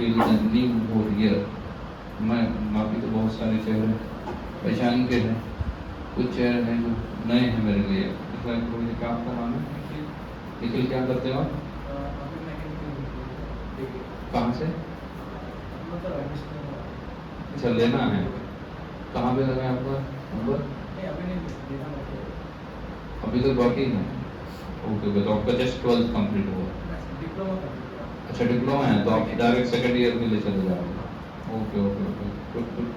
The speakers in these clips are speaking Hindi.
न्यू ईयर मैं बाकी तो बहुत सारे चेहरे पहचान के हैं, कुछ चेहरे हैं जो नए हैं मेरे लिए। क्या आपका नाम है? निखिल, क्या करते हो आप? कहाँ से? अच्छा, लेना है। कहाँ पे लगा है आपका नंबर? अभी तो बाकी है। ओके, तो आपका जस्ट 12th कंप्लीट हुआ? अच्छा, डिप्लोमा है तो आप डायरेक्ट सेकंड ईयर में ले चले जाओगे। Okay okay okay,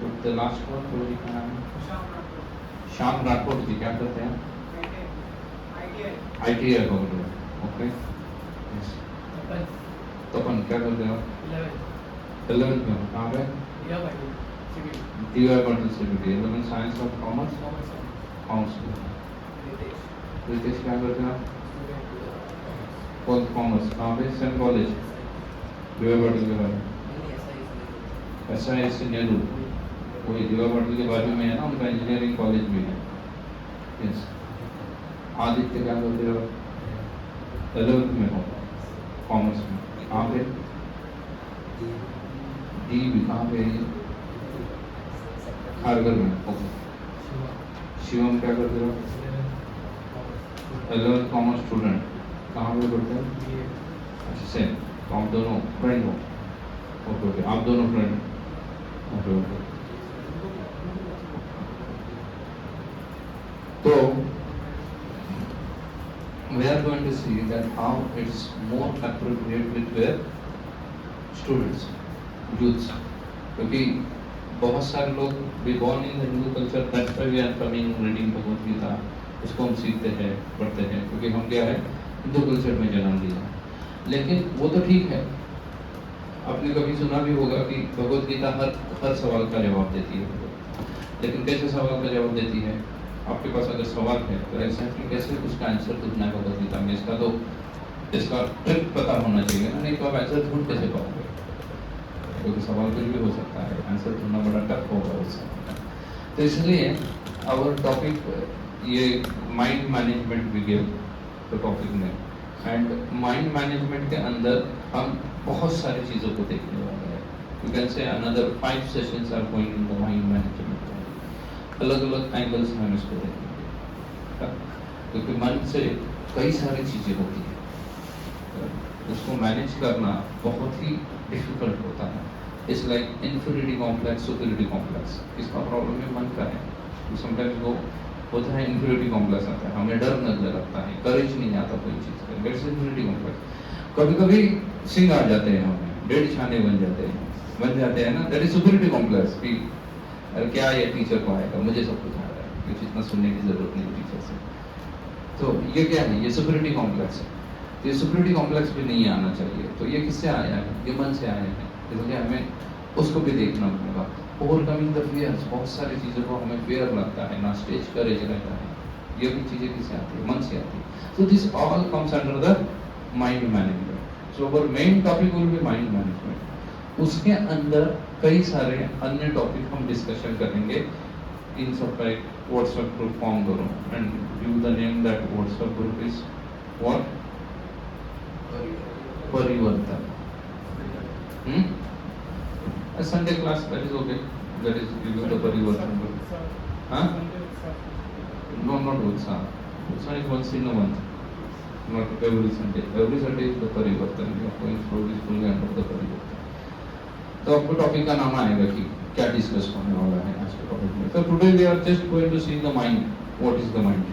good. The last one थोड़ा जी, क्या नाम है? श्याम राठौड़ जी, क्या करते हैं? ITI computer. ओके, तपन क्या करते हो? 11th में हो? कहाँ पे? DY Patil CBT। 11th science और कॉमर्स? कॉमर्स। रितेश क्या करते हैं आप? कॉमर्स। कहाँ पे? सेंट कॉलेज DY पाटिल के बारे में? SIS नेहरू, वही DY पाटिल के बारे में है ना, उनका इंजीनियरिंग कॉलेज भी है। यस। आदित्य क्या करते हो? 11th में हो, कॉमर्स में। कहाँ पे? डी भी कहाँ पे है ये? खारगर में। ओके। शिवम क्या करते हो? 11th commerce student. कहाँ पे पढ़ते हैं? अच्छा, सेम। तो आप दोनों फ्रेंड हो? ओके ओके, आप दोनों फ्रेंड। Okay okay. तो we are going to see that how it's more appropriate with their students, youths, क्योंकि बहुत सारे लोग भी born in the Hindu culture, that's why we are coming reading Bhagavad Gita, उसको हम सीखते हैं, पढ़ते हैं, क्योंकि हम क्या है, हिंदू कल्चर में जन्म लिया। लेकिन वो तो ठीक है, आपने कभी सुना भी होगा कि भगवद गीता हर सवाल का जवाब देती है, लेकिन कैसे सवाल का जवाब देती है? आपके पास अगर सवाल है तो एग्जैक्टली कैसे उसका आंसर ढूंढना है भगवद गीता में, इसका ट्रिक पता होना चाहिए ना, नहीं तो आप आंसर ढूंढ कैसे पाओगे? क्योंकि सवाल कुछ भी हो सकता है, आंसर ढूंढना बड़ा टफ होगा उससे। तो इसलिए आवर टॉपिक ये माइंड मैनेजमेंट भी गिव तो टॉपिक में, एंड माइंड मैनेजमेंट के अंदर हम बहुत सारी चीज़ों को देखने वाले हैं। You can say another 5 sessions are going in the mind management. अलग अलग एंगल से हम इसको देखेंगे, क्योंकि मन से कई सारी चीज़ें होती हैं, उसको मैनेज करना बहुत ही डिफिकल्ट होता है। It's like inferiority complex, superiority complex. इसका प्रॉब्लम है मन का है, तो समटाइम्स वो होता है इन्फीरियरिटी कॉम्प्लेक्स आता है, हमें डर नजर लगता है, करेज नहीं आता कोई चीज़ का, दैट्स इन्फीरियरिटी कॉम्प्लेक्स। कभी कभी सिंह आ जाते हैं हमें, 1.5 छाने बन जाते हैं ना, दैट इज सुपीरियरिटी कॉम्प्लेक्स कि अरे क्या ये टीचर को आएगा, मुझे सब कुछ आ रहा है, कुछ इतना सुनने की जरूरत नहीं टीचर से। तो ये क्या है? ये सुपीरियरिटी कॉम्प्लेक्स है। तो ये सुपीरियरिटी कॉम्प्लेक्स भी नहीं आना चाहिए। तो ये किससे आया है? ये मन से आया है, इसलिए हमें उसको भी देखना होगा। ओवरकमिंग द फियर्स, बहुत सारी चीज़ों को हमें फियर लगता है ना, स्टेज करेज रहता है, ये भी चीज़ें किससे आती है? मन से आती है। So this all comes under the mind management. So our main topic will be mind management. उसके अंदर कई सारे अन्य टॉपिक हम डिस्कशन करेंगे। इन सब का एक व्हाट्सएप ग्रुप फॉर्म करो and give the name that WhatsApp group is what? Parivartan. Sunday class, that is okay, that is give the Parivartan group. हाँ, no not Utsah. Utsah is once in a month, not every Sunday. Every Sunday is the Parivartan. We are going through this full under the Parivartan. तो आपको टॉपिक का नाम आएगा कि क्या डिस्कस होने वाला है आज के टॉपिक में। तो today we are just going to see the mind, what is the mind.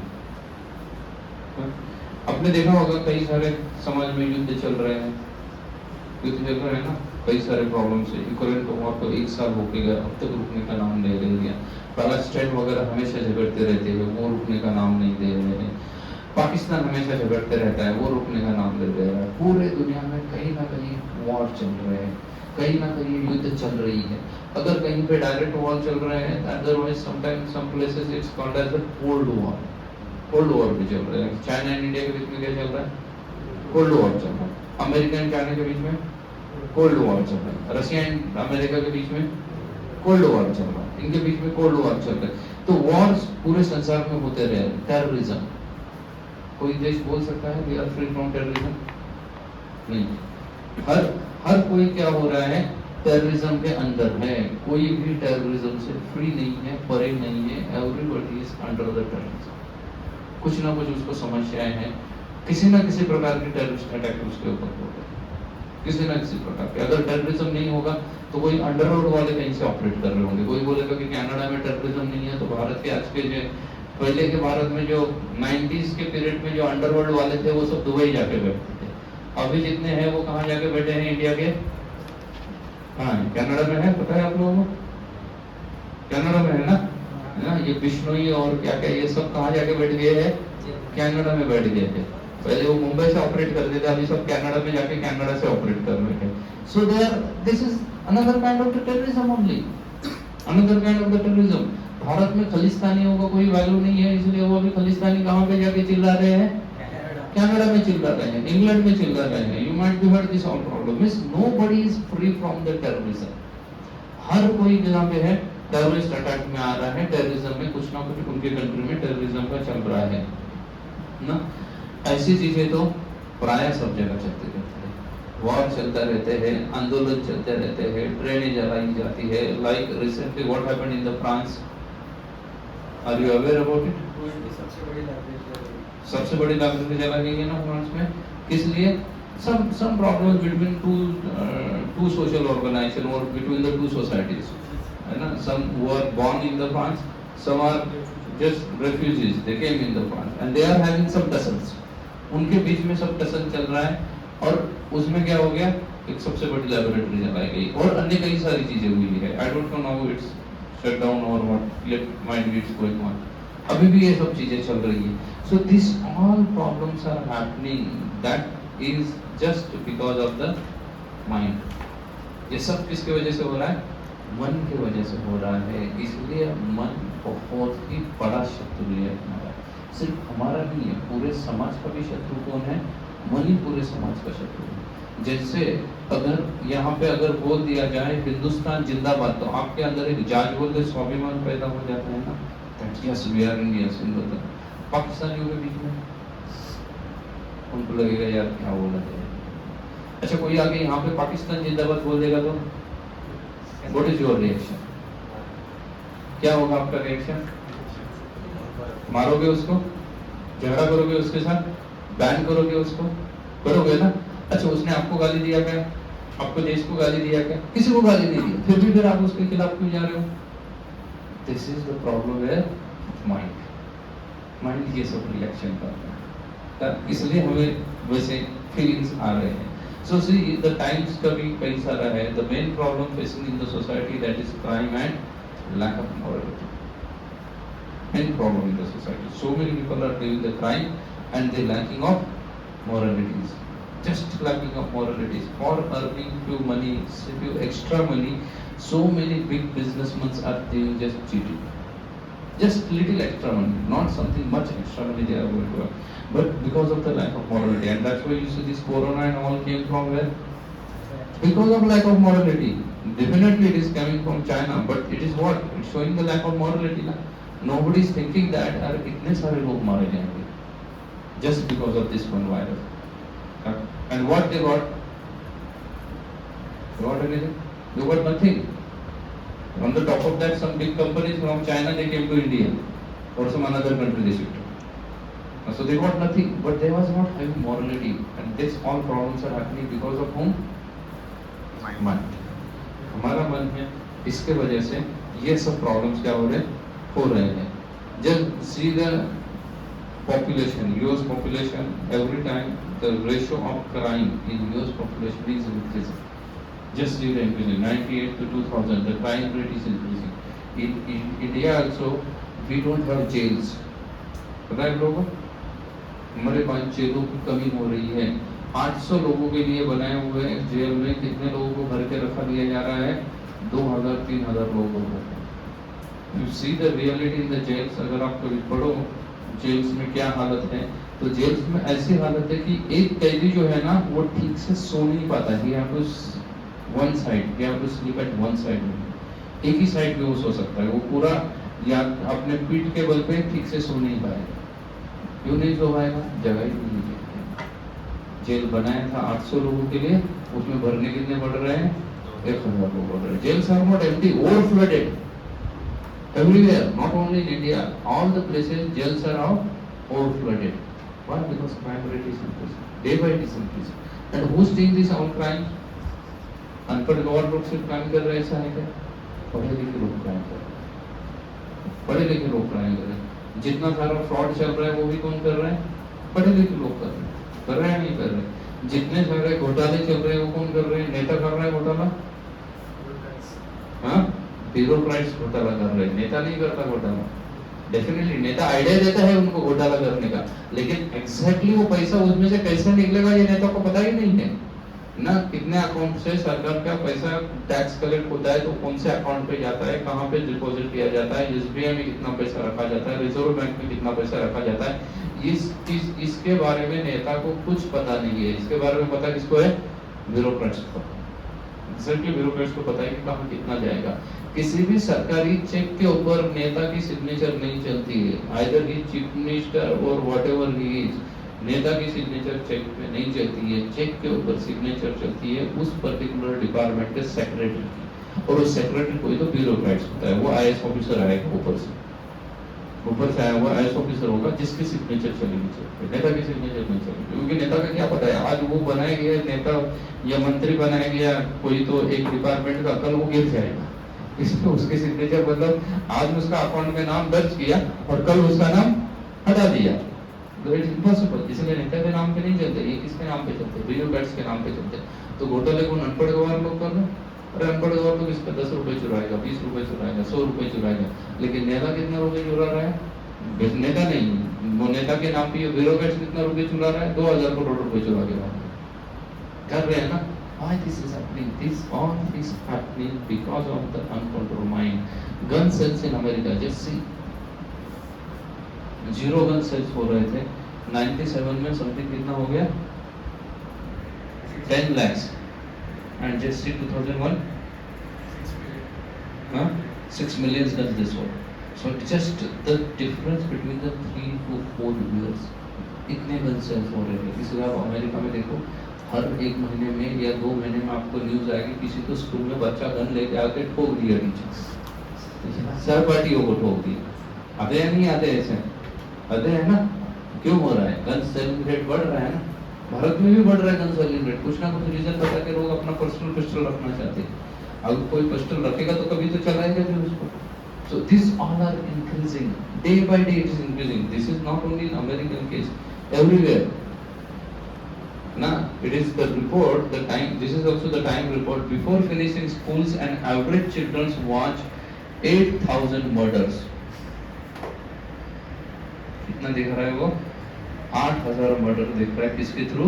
आपने देखा होगा कई सारे समाज में युद्ध चल रहे हैं, ना, कई सारे प्रॉब्लम से। यूक्रेन को वहाँ को 1 साल हो गया, अब तक रुकने का नाम नहीं ले लिया। पैलेस्टाइन वगैरह हमेशा झगड़ते रहते हैं, वो रुकने का नाम नहीं दे रहे हैं। पाकिस्तान हमेशा झगड़ते रहता है, वो रुकने का नाम ले रहा है। पूरे दुनिया में कहीं ना कहीं वॉर चल रहे हैं, कहीं ना कहीं युद्ध चल रही है। अगर कहीं पे डायरेक्ट वॉर चल रहे हैं, otherwise sometimes some places it's called as the cold war. Cold war भी चल रहा है। चाइना एंड इंडिया के बीच में क्या चल रहा है? कोल्ड वॉर चल रहा है। अमेरिका एंड चाइना के बीच में कोल्ड वॉर चल रहा है। रशिया एंड अमेरिका के बीच में कोल्ड वॉर चल रहा है। इनके बीच में कोल्ड वॉर चल रहा है। तो वॉर्स पूरे संसार में होते रहे। टेररिज्म, कोई देश बोल सकता है we are free from terrorism? नहीं। हर कोई क्या हो रहा है? टेररिज्म के अंदर है, कोई भी टेररिज्म से फ्री नहीं है, परे नहीं है, everybody is under the terrorism. कुछ ना कुछ उसको समस्याएं हैं, किसी ना किसी प्रकार की टेररिस्ट अटैक उसके ऊपर हो गए, किसी ना किसी प्रकार के। अगर टेररिज्म नहीं होगा तो कोई अंडरवर्ल्ड वाले कहीं से ऑपरेट कर रहे होंगे। कोई बोलेगा कि कनाडा में टेररिज्म नहीं है, तो भारत के आज के जो पहले के भारत में जो 90s के पीरियड में जो अंडरवर्ल्ड वाले थे वो सब दुबई जाके बैठते थे। अभी जितने हैं वो कहाँ जाके बैठे हैं? इंडिया के, हाँ कनाडा में है, पता है आप लोगों को? कनाडा में है ना, ये बिश्नोई और क्या क्या ये सब कहाँ जाके बैठ गए हैं? कनाडा में बैठ गए थे। पहले वो मुंबई से ऑपरेट करते थे, अभी सब कनाडा में जाके कनाडा से ऑपरेट कर रहे हैं। So this is another kind of the terrorism only, another kind of the terrorism. Bharat में खलिस्तानियों का कोई वैल्यू नहीं है, इसलिए वो अभी खलिस्तानी कहाँ पे जाके चिल्ला रहे हैं? कनाडा में चिल्ला रहे हैं, इंग्लैंड में चिल्ला रहे हैं। You might be heard this all problem means nobody is free from the terrorism. हर कोई जहाँ पे है टेररिस्ट अटैक में आ रहा है, टेररिज्म में कुछ ना कुछ उनके कंट्री में टेररिज्म का चल रहा है ना। ऐसी चीजें तो प्राय सब जगह चलते रहते हैं, वॉर चलता रहते हैं, आंदोलन चलते रहते हैं, ट्रेनें जलाई जाती है। Like recently what happened in the France, are you aware about it? सबसे बड़ी लाइब्रेरी जला गई है ना फ्रांस में, किस लिए? some problems between two social organization or between the two societies, है ना। some who are born in the France, some are just refugees, they came in the France and they are having some tussles, उनके बीच में सब टसल चल रहा है। और उसमें क्या हो गया, एक सबसे बड़ी लैबोरेटरी जलाई गई और अन्य कई सारी चीजें हुई है। I don't know now it's shut down और what, let mind be it's going on, अभी भी ये सब चीजें चल रही है। So this all problems are happening, that is just because of the mind. ये सब किसके वजह से हो रहा है? मन की वजह से हो रहा है। इसलिए मन बहुत ही बड़ा शत्रु है हमारा, सिर्फ हमारा नहीं है, पूरे समाज का भी शत्रु कौन है? मन ही पूरे समाज का शत्रु है। जैसे अगर यहाँ पे अगर बोल दिया जाए हिंदुस्तान जिंदाबाद, तो आपके अंदर एक जाज बोल दे स्वाभिमान पैदा हो जाता है ना, that yes we are Indians. पाकिस्तानियों के बीच में उनको लगेगा यार क्या बोला जाए। अच्छा कोई आगे यहाँ पे पाकिस्तान जिंदाबाद बोल देगा तो व्हाट इज योर रिएक्शन? क्या होगा आपका रिएक्शन? मारोगे उसको, झगड़ा करोगे उसके साथ, बैन करोगे उसको, करोगे ना। अच्छा उसने आपको गाली दिया क्या? आपको देश को गाली दिया क्या? किसी को गाली नहीं दिया, फिर भी फिर आप उसके खिलाफ क्यों जा रहे हो? दिस इज द प्रॉब्लम है माइंड। माइंड ये सब रिएक्शन करता है, इसलिए हमें वैसे फीलिंग्स आ रहे हैं। सो सी द टाइम्स का भी कई सारा है। The main problem facing in the society that is crime and lack of morality. Main problem in the society. So many people are doing the crime and they lacking of moralities. Just lacking of moralities. For earning few money, few extra money, so many big businessmen are doing just cheating. Just little extra money, not something much extra money they are going to earn. But because of the lack of morality, and that's why you see this corona and all came from where? Because of lack of morality. Definitely it is coming from China, but it is what? It's showing the lack of morality. Nobody is thinking that अरे इतने सारे लोग मारे जाएंगे just because of this one virus. And what they got? They got anything? They got nothing. On the top of that, some big companies from China they came to India or some another country they shifted. So they got nothing, but they was not having morality, and this all problems are happening because of whom? Mind. हमारा मन है, इसके वजह से ये सब problems क्या हो रहे हैं। जब see the population, US population, every time the ratio of crime in US population is increasing. Just see the increasing. 98 to 2000, the crime rate is increasing. In India also, we don't have jails. पता है लोगों, हमारे पास जेलों की कमी हो रही है। 800 लोगों के लिए बनाए हुए जेल में कितने लोगों को भर के रखा दिया जा रहा है? 2000-3000 लोगों को। You see the reality in the jails. अगर आप कभी पढ़ो जेल्स में क्या हालत है, तो जेल्स में ऐसी हालत है कि एक कैदी जो है ना वो ठीक से सो नहीं पाता है। He have to one side, he have to sleep at one side में, एक ही साइड पे वो सो सकता है। वो पूरा या अपने पीठ के बल पे ठीक से सो नहीं पाएगा। क्यों नहीं सो पाएगा? जगह ही नहीं है। जेल बनाया था 800 लोगों के लिए, उसमें भरने कितने पड़ रहे हैं? 1000 लोग बढ़ रहे हैं. Jails are not empty, overflooded. Everywhere, not only in India, all the places jails are now overflooded. Why? Because crime rate is increasing, day by day is increasing. And who's doing this all crime? अनपढ़ गवार लोग सिर्फ क्राइम कर रहे हैं, ऐसा है क्या? पढ़े लिखे लोग क्राइम कर रहे हैं, पढ़े लिखे लोग क्राइम कर रहे हैं. जितना सारा फ्रॉड चल रहा है वो भी कौन कर रहे हैं? पढ़े लिखे लोग कर रहे हैं नहीं कर रहे. जितने सारे घोटाले चल रहे हैं वो कौन कर रहे हैं? नेता कर रहा है घोटाला, हाँ, ब्यूरोक्रेट्स घोटाला कर रहे हैं, नेता नहीं करता घोटाला. डेफिनेटली नेता आइडिया देता है उनको घोटाला करने का, लेकिन एग्जैक्टली वो पैसा उसमें से कैसे निकलेगा ये नेता को पता ही नहीं है ना. कितने अकाउंट से सरकार का पैसा टैक्स कलेक्ट होता है, तो कौन से अकाउंट पे जाता है, कहाँ पे डिपॉजिट किया जाता है, एसबीआई में कितना पैसा रखा जाता है, रिजर्व बैंक में कितना पैसा रखा जाता है, इसके बारे में नेता को कुछ पता नहीं है. इसके बारे में पता किसको है? ब्यूरोक्रेट्स को. एग्जैक्टली ब्यूरोक्रेट्स को पता है कि कहाँ कितना जाएगा. किसी भी सरकारी चेक के ऊपर नेता की सिग्नेचर नहीं चलती है. आइदर ही चीफ मिनिस्टर और व्हाटएवर ही इज, नेता की सिग्नेचर चेक पे नहीं चलती है. चेक के ऊपर सिग्नेचर चलती है उस पर्टिकुलर डिपार्टमेंट के सेक्रेटरी की, और उस सेक्रेटरी कोई तो ब्यूरोक्रेट्स होता है. वो आईएएस ऑफिसर आएगा ऊपर से आया हुआ आईएएस ऑफिसर होगा जिसकी सिग्नेचर चलेगी चेक पे, नेता की सिग्नेचर नहीं चलेगी. क्योंकि नेता का क्या पता है, आज वो बनाया गया नेता या मंत्री बनाया गया कोई तो एक डिपार्टमेंट का, कल वो गिर जाएगा. इसमें उसकी सिग्नेचर मतलब आज उसका अकाउंट में नाम दर्ज किया और कल उसका नाम हटा दिया, तो इट्स इम्पॉसिबल. इसलिए नेता के नाम पे नहीं चलते, ये किसके नाम पे चलते? ब्यूरोक्रेट्स के नाम पे चलते. तो घोटाले को अनपढ़ गवार लोग कर रहे हैं. अरे अनपढ़ गवार लोग इस पर 10 रुपए चुराएगा, 20 रुपए चुराएगा, 100 रुपए चुराएगा, लेकिन नेता कितना रुपए चुरा रहा है? नेता नहीं, वो नेता के नाम पे ब्यूरोक्रेट्स कितना रुपए चुरा रहा है? 2000 करोड़ रुपए चुरा के कर रहे हैं ना. Why this is happening? This all is happening because of the uncontrolled mind. Gun sales in America, just see. 0 gun sales हो रहे थे 97 में, समथिंग कितना हो गया? 10 lakhs. And just see 2001, 6 million guns they sold. So just the difference between the 3 to 4 years, इतने गन सेल्स हो रहे थे. इसलिए आप अमेरिका में देखो, हर 1 महीने में या 2 महीने में आपको न्यूज आएगी किसी तो स्कूल में बच्चा गन लेके आके ठोक दिया टीचर, सहपाठियों को ठोक दिया. आते हैं नहीं आते? ऐसे आते हैं ना. क्यों हो रहा है? गन सेलिंग रेट बढ़ रहा है ना. भारत में भी बढ़ रहा है गन सेलिंग रेट. कुछ ना कुछ रीजन बता के लोग अपना पर्सनल पिस्टल रखना चाहते हैं. अगर कोई पिस्टल रखेगा तो कभी तो चलाएगा भी उसको. So these all are increasing day by day. It is increasing. This is not only in American case, everywhere. Now it is the report, the time. This is also the time report. Before finishing schools, an average children watch 8,000 murders. कितना देख रहा है वो? 8,000 मर्डर देख रहा है. किसके through?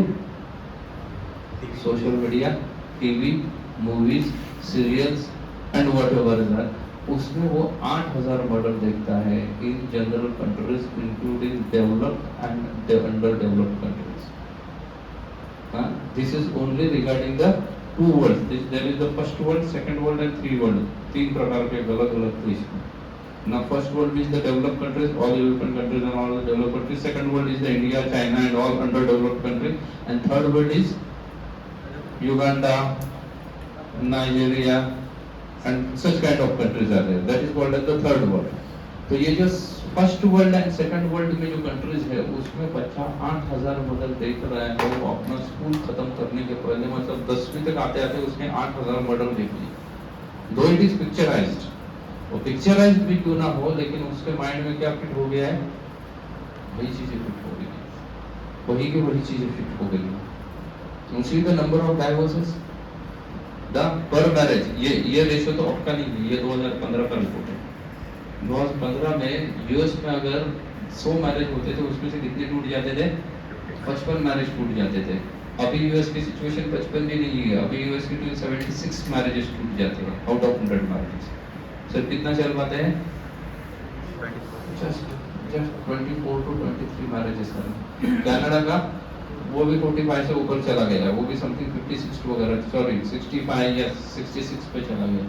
Social media, TV, movies, serials and whatever is that. उसमें वो 8,000 मर्डर देखता है in general countries including developed and under developed countries. This is only regarding the 2 world. There is the first world, second world and 3 world. 3 प्रकार के अलग अलग देश. Now first world is the developed countries, all European countries and all the developed countries. Second world is the India, China and all underdeveloped countries. And third world is Uganda, Nigeria and such kind of countries are there. That is called as the third world. तो ये जो first world and second world में जो कंट्रीज है उसमें बच्चा 8,000 मर्डर देख रहा है. वो अपना स्कूल खत्म करने के पहले मतलब 10वीं तक आते आते उसने 8,000 मर्डर देख लिए. दो इट इज पिक्चराइज्ड, वो पिक्चराइज भी क्यों ना हो, लेकिन उसके माइंड में क्या फिट हो गया है? वही चीजें फिट हो गई, वही की वही चीजें फिट हो गई. See the number of divorces the per marriage. ये रेशियो तो आपका नहीं है, ये 2015 का रिपोर्ट है. 2015 में यूएस में अगर 100 मैरिज होते थे उसमें से कितने टूट जाते थे? 55 मैरिज टूट जाते थे. अभी यूएस की सिचुएशन 55 भी नहीं है. अभी यूएस की 76 मैरिजेस टूट जाते हैं आउट ऑफ 100 मैरिजेस. सर कितना चल पाते हैं? जस्ट 24 to 23 मैरिजेस करें. कनाडा का वो भी 45 से ऊपर चला गया, वो भी समथिंग 56 वगैरह, सॉरी 65 या 66 पे चला गया.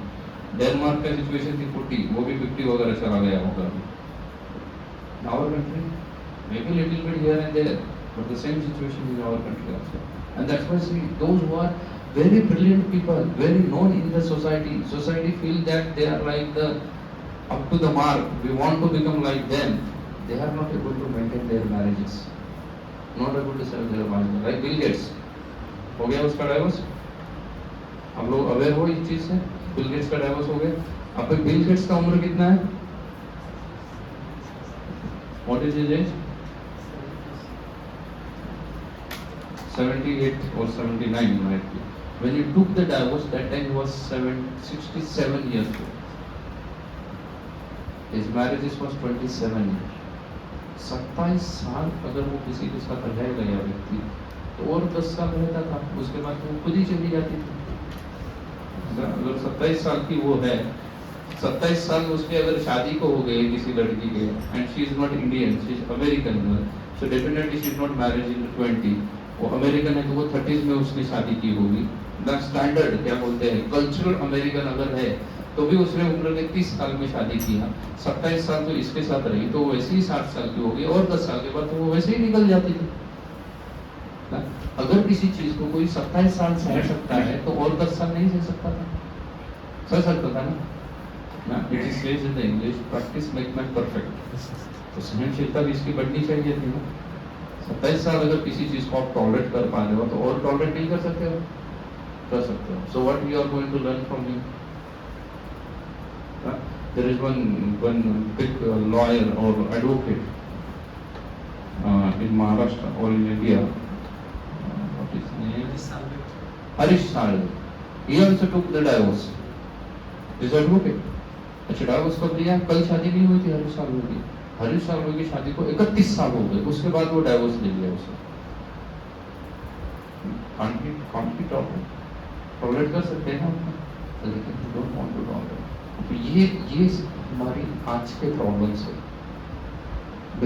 डेनमार्क का सिचुएशन थी 40, वो भी 50 वगैरह चला गया होगा. Our country maybe little bit here and there, but the same situation in our country also. And that's why see those who are very brilliant people, very known in the society. Society feel that they are like the up to the mark. We want to become like them. They are not able to maintain their marriages. Not able to save their marriages. Like Bill Gates. हो गया उसका डाइवोर्स? आप लोग अवेयर हो इस चीज से? बिल गेट्स का डाइवोर्स हो गया। अब बिल गेट्स का उम्र कितना है? What is his age? 78 or 79 might be. When he took the divorce, that time he was 67 years old. His marriage was 27 years. 27 साल अगर वो किसी के साथ रह गया व्यक्ति, तो और 10 साल रहता था, उसके बाद वो खुद ही चली जाती थी। अगर 27 साल की वो है, 27 साल उसके अगर शादी को हो गए किसी लड़की के, and she is not Indian, she is American, so definitely she is not marriage in 20, वो अमेरिकन है तो वो 30s में उसने शादी की होगी। द स्टैंडर्ड क्या बोलते हैं, कल्चरल अमेरिकन अगर है तो भी उसने उम्र के 30 साल में शादी किया, 27 साल तो इसके साथ रही, तो वैसे ही 60 साल की होगी, और 10 साल के बाद तो वो वैसे ही निकल जाती थी। अगर किसी चीज को कोई 27 साल सह सकता है तो और 10 साल नहीं सह सकता था, सह सकता था ना। It is says in the English, practice make man perfect. तो सहनशीलता भी इसकी बढ़नी चाहिए थी ना। 27 साल अगर किसी चीज को आप टॉलरेट कर पा रहे हो तो और टॉलरेट नहीं कर सकते हो, कर सकते हो। So what we are going to learn from you? There is one big lawyer or advocate in Maharashtra or in India. What is his name? Harish Salve. He also took the divorce. Is advocate. अच्छा डाइवोर्स कब लिया? कल शादी नहीं हुई थी हरीश साल्वे की। हरीश साल्वे की शादी को 31 साल हो गए, उसके बाद वो डाइवोर्स ले लिया उसने। कांट बी टॉलरेट कर सकते हैं ना, लेकिन डोंट वांट टू टॉलरेट। तो ये हमारी आज के प्रॉब्लम्स है,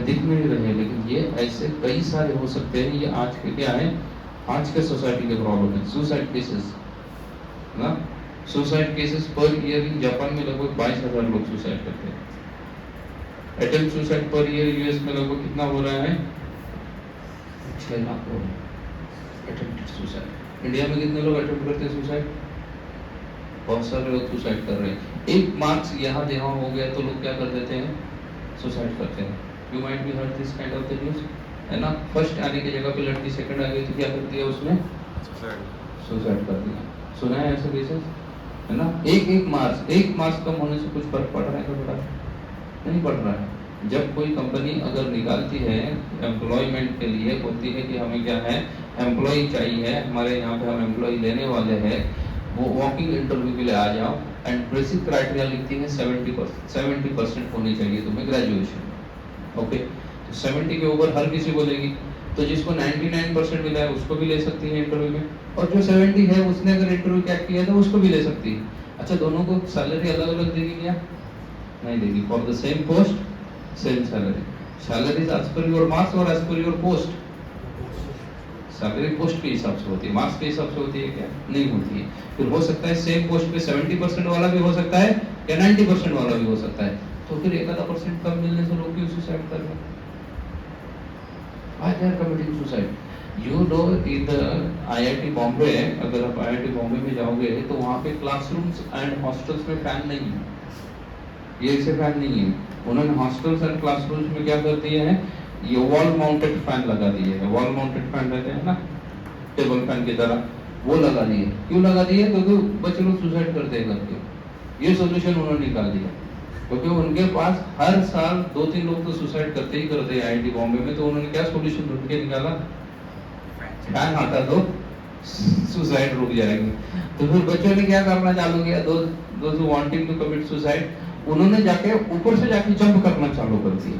दिख नहीं रहे, लेकिन ये ऐसे कई सारे हो सकते हैं। ये आज के क्या है, आज के सोसाइटी के प्रॉब्लम है। सुसाइड केसेस ना, suicide cases per year in Japan में लगभग 22,000 लोग सुसाइड करते हैं। Attempt suicide per year US में लगभग कितना हो रहा है? 6 लाख हो रहा है अटेम्प्ट सुसाइड। इंडिया में कितने लोग अटेम्प्ट करते हैं सुसाइड? बहुत सारे लोग सुसाइड कर रहे हैं। एक मार्क्स यहाँ देहा हो गया तो लोग क्या कर देते हैं, सुसाइड करते हैं। You might be heard this kind of the news, है ना। फर्स्ट आने की जगह पे लड़की सेकंड आ गई तो क्या कर दिया उसने? सुसाइड कर दिया। सुना है ऐसे केसेस, है ना। एक मार्क्स कम होने से कुछ फर्क पड़ रहा है? तो बड़ा नहीं पड़ रहा है। जब कोई कंपनी अगर निकालती है एम्प्लॉयमेंट के लिए, होती है कि हमें क्या है, एम्प्लॉय चाहिए, हमारे यहाँ पे हम एम्प्लॉय लेने वाले हैं, वो वॉकिंग इंटरव्यू के लिए आ जाओ, एंड बेसिक क्राइटेरिया लिखती है 70% होनी चाहिए तुम्हें ग्रेजुएशन। ओके, तो 70 के ऊपर हर किसी को लेगी, तो जिसको 99% मिला है उसको भी ले सकती है इंटरव्यू में, और जो 70 है उसने अगर इंटरव्यू क्रैक किया तो उसको भी ले सकती है। अच्छा, दोनों को सैलरी अलग अलग देगी क्या? नहीं देगी। For the same post same salary. Salary as per your marks और as per your post. Salary post के हिसाब से होती है, मार्क्स के हिसाब से होती है क्या? नहीं होती है। फिर हो सकता है सेम पोस्ट पे 70% वाला भी हो सकता है या 90% वाला भी हो सकता है, तो फिर 1% कम मिलने से लोग क्यों सुसाइड कर रहे हैं? Why they are committing suicide? You know, in the IIT Bombay, अगर आप IIT बॉम्बे में जाओगे तो वहाँ पे क्लासरूम्स एंड हॉस्टल्स में फैन नहीं है, ये ऐसे फैन नहीं है। उन्होंने हॉस्टल्स एंड क्लासरूम्स में क्या कर दिए हैं, ये वॉल माउंटेड फैन लगा दिए हैं। वॉल माउंटेड फैन रहते हैं ना, टेबल फैन की तरह, वो लगा दिए। क्यों लगा दिए? क्योंकि बच्चे लोग सुसाइड करते हैं करके। ये सोल्यूशन उन्होंने निकाल दिया, क्योंकि उनके पास हर साल 2-3 लोग तो सुसाइड करते ही करते हैं आईआईटी बॉम्बे में। तो उन्होंने क्या सोल्यूशन ढूंढ के निकाला? फैन हटा दो, सुसाइड रुक जाएगी। तो फिर बच्चों ने क्या करना चालू किया, those wanting to commit suicide, उन्होंने जाके ऊपर से जाके जंप करना चालू कर दिया।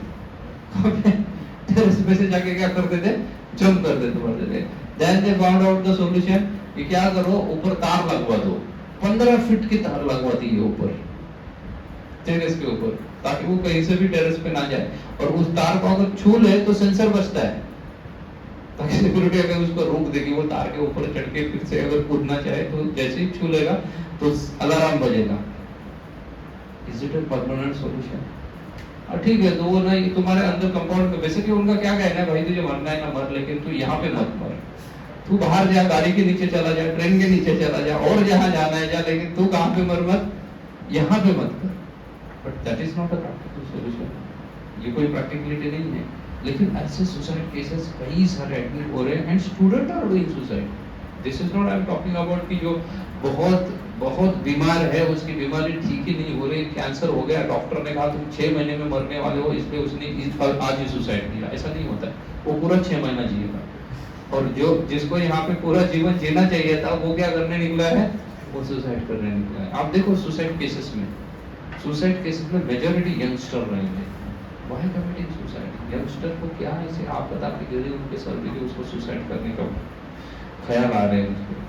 टेरेस पे से जाके क्या करते थे, जंप कर देते थे। Then they found out the solution कि क्या करो, ऊपर तार लगवा दो, 15 फीट की तार लगवा दी ऊपर टेरेस के ऊपर, ताकि वो कहीं से भी टेरेस पे ना जाए। और उस तार को अगर छू ले तो सेंसर बजता है, ताकि सिक्योरिटी अगर उसको रोक देगी, वो तार के ऊपर चढ़ के फिर से अगर कूदना चाहे तो जैसे ही छू लेगा तो अलार्म बजेगा। Is it a permanent solution? ठीक है, तो वो ना तुम्हारे अंदर कंपाउंड में, वैसे कि उनका क्या कहना है, भाई तुझे मरना है ना मर, लेकिन तू यहाँ पे मत मर, तू बाहर जा, गाड़ी के नीचे चला जा, ट्रेन के नीचे चला जा, और जहां जाना है जा, लेकिन तू कहां पे मर मत, यहाँ पे मत कर। But that is not a practical solution, ये कोई प्रैक्टिकलिटी नहीं है। लेकिन ऐसे सुसाइड केसेस कई सारे एडमिट हो रहे हैं and student are doing suicide. This is not I am talking about कि जो बहुत बहुत बीमार है, उसकी बीमारी ठीक ही नहीं हो रही, कैंसर हो गया, डॉक्टर ने कहा तुम 6 महीने में मरने वाले हो, इसलिए उसने आज ही सुसाइड किया। ऐसा नहीं होता, वो पूरा 6 महीना जिएगा। और जो जिसको यहाँ पे पूरा जीवन जीना चाहिए था, वो क्या करने निकला है, वो सुसाइड करने निकला है। आप देखो सुसाइड केसेस में मेजॉरिटी यंगस्टर रहेंगे। Why committing suicide? यंगस्टर को क्या है, इसे आप बता के दे उनके सर पे उसको सुसाइड करने का ख्याल आ रहे हैं उसको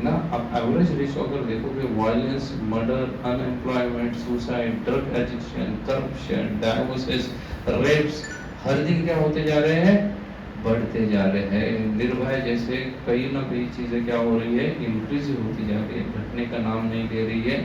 ना। अब एवरेज रेशियो अगर देखोगे, violence, murder, unemployment, suicide, drug addiction, corruption, divorces, rapes, हर दिन क्या होते जा रहे हैं, बढ़ते जा रहे हैं। निर्भय जैसे कई ना कई चीजें क्या हो रही है, इंक्रीज होती जा रही है, घटने का नाम नहीं ले रही है।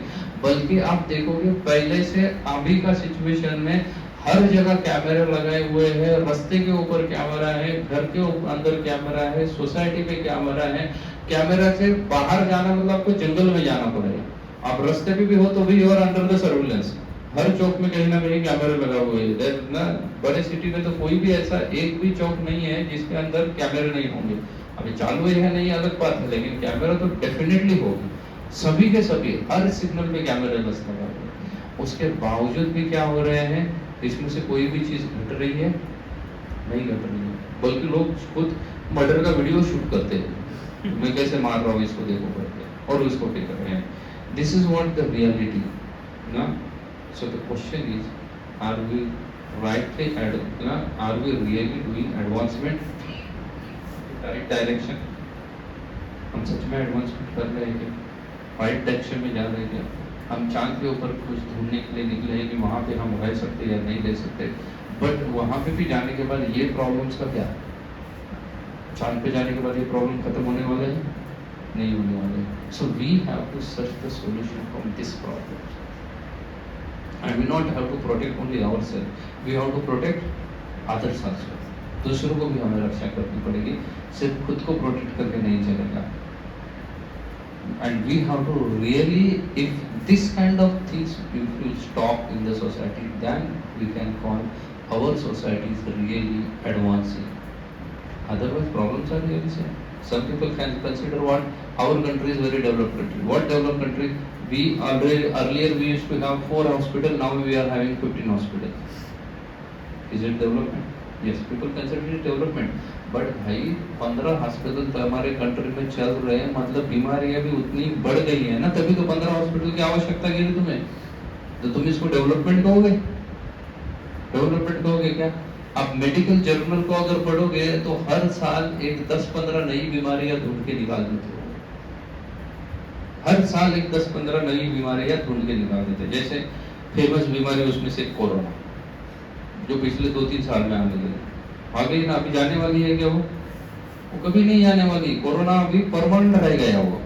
बल्कि आप देखोगे पहले से अभी का सिचुएशन में हर जगह कैमरे लगाए हुए हैं, रास्ते के ऊपर कैमरा है, घर के अंदर कैमरा है, सोसाइटी पे कैमरा है। कैमरा से बाहर जाना मतलब आपको जंगल में जाना पड़ेगा। आप रास्ते पे भी हो तो भी और अंडर द सर्विलेंस, हर चौक में कहीं ना कहीं कैमरे लगा हुए हैं ना। बड़े सिटी में तो कोई भी ऐसा एक भी चौक नहीं है जिसके अंदर कैमरे नहीं होंगे। अभी चालू है नहीं अलग बात है, लेकिन कैमरा तो डेफिनेटली होगी। सभी के सभी हर सिग्नल पे कैमरे लगा हुए हैं। उसके बावजूद भी क्या हो रहे हैं, इसमें से कोई भी चीज घट रही है नहीं घट रही है, बल्कि लोग खुद मर्डर का वीडियो शूट करते हैं, मैं कैसे मार रहा हूँ इसको देखो करके, और उसको पे कर रहे हैं। This is what the reality ना। So the question is, are we are we really doing advancement in right direction? हम सच में एडवांसमेंट कर रहे हैं क्या, राइट डायरेक्शन में जा रहे हैं क्या? हम चांद के ऊपर कुछ ढूंढने के लिए निकले हैं कि वहाँ पे हम रह सकते या नहीं रह सकते, बट वहाँ पे भी जाने के बाद ये प्रॉब्लम्स का क्या, चांद पे जाने के बाद ये प्रॉब्लम खत्म होने वाले हैं? नहीं होने वाले। So we have to search the solution from this problem. And we not have to protect only ourselves, we have to protect others also. दूसरों को भी हमें रक्षा करनी पड़ेगी, सिर्फ खुद को प्रोटेक्ट करके नहीं चलेगा। And we have to really, if this kind of things will stop in the society, then we can call our society is really advancing. Otherwise, problems are really same. Some people can consider what our country is very developed country. What developed country? We already earlier we used to have 4 hospitals, now we are having 15 hospitals. Is it development? Yes, people consider it development. But भाई 15 हॉस्पिटल तो हमारे कंट्री में चल रहे हैं, मतलब बीमारियां भी उतनी बढ़ गई है ना, तभी तो 15 हॉस्पिटल की आवश्यकता गिरी तुम्हें, तो तुम इसको डेवलपमेंट कहोगे? डेवलपमेंट कहोगे क्या? अब मेडिकल जर्नल को अगर पढ़ोगे तो हर साल एक 10-15 नई बीमारियां ढूंढ के निकाल देते हो। हर साल एक 10-15 नई बीमारियां ढूंढ के निकाल देते हैं। जैसे फेमस बीमारी उसमें से कोरोना, जो पिछले 2-3 साल में आने लगी, आ गई ना, अभी जाने वाली है क्या? वो कभी नहीं आने वाली। कोरोना अभी परमानेंट रह गया वो।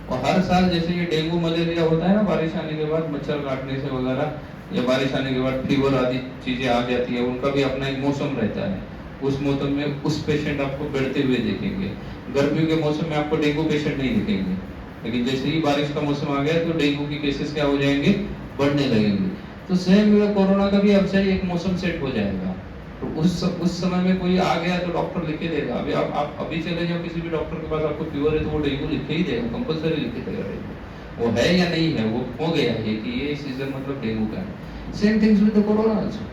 और हर साल जैसे ये डेंगू मलेरिया होता है ना, बारिश आने के बाद मच्छर काटने से वगैरह, या बारिश आने के बाद फीवर आदि चीजें आ जाती है, उनका भी अपना एक मौसम रहता है। उस मौसम में उस पेशेंट आपको बढ़ते हुए देखेंगे। गर्मियों के मौसम में आपको डेंगू पेशेंट नहीं दिखेंगे, लेकिन जैसे ही बारिश का मौसम आ गया तो डेंगू के केसेस क्या हो जाएंगे, बढ़ने लगेंगे। तो सेम कोरोना का भी अब से एक मौसम सेट हो जाएगा, तो उस समय में कोई आ गया तो डॉक्टर लिख के देगा। अभी आप अभी चले जाओ किसी भी डॉक्टर के पास, आपको फीवर है तो वो डेंगू लिख के ही देगा, कंपलसरी लिख के देगा। वो है या नहीं है, वो हो गया है कि ये सीजन मतलब डेंगू का है। Same things with the corona also,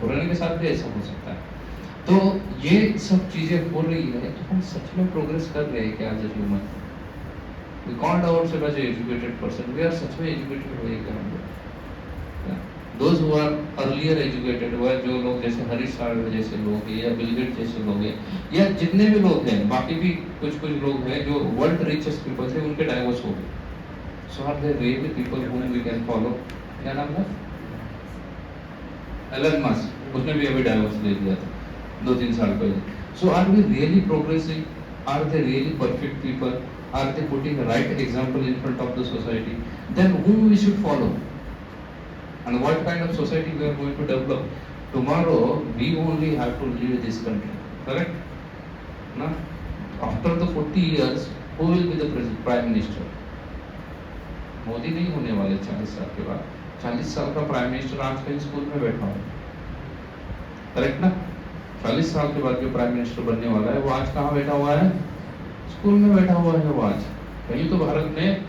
corona के साथ भी ऐसा हो सकता है। तो ये सब चीजें हो रही है, तो हम सच में प्रोग्रेस कर रहे हैं क्या as a human? We can't ourselves as an educated person. We are सच में educated हुए क्या हम लोग? Those who are earlier educated हुए, जो लोग जैसे हरीश सागर जैसे लोग हैं, या बिल गेट्स जैसे लोग हैं, या जितने भी लोग हैं, बाकी भी कुछ लोग हैं जो वर्ल्ड रिचेस्ट पीपल थे, उनके डाइवोर्स हो गए। So are there really people whom we can follow? क्या नाम है? एलन मस्क, उसने भी अभी डाइवोर्स ले लिया था 2-3 साल पहले। So are we really progressing? Are they really perfect people? Are they putting a right example in front of the society? Then whom we should follow? And what kind of society we are going to develop? Tomorrow we only have to lead this country, correct? Na? After the 40 years who will be the prime minister? Modi नहीं होने वाले 40 साल के बाद। 40 साल का प्राइम मिनिस्टर आज कहीं स्कूल में बैठा हो, करेक्ट ना? 40 साल के बाद जो प्राइम मिनिस्टर बनने वाला है वो आज कहाँ बैठा हुआ है? स्कूल में बैठा हुआ है वो आज। कहीं तो भारत में,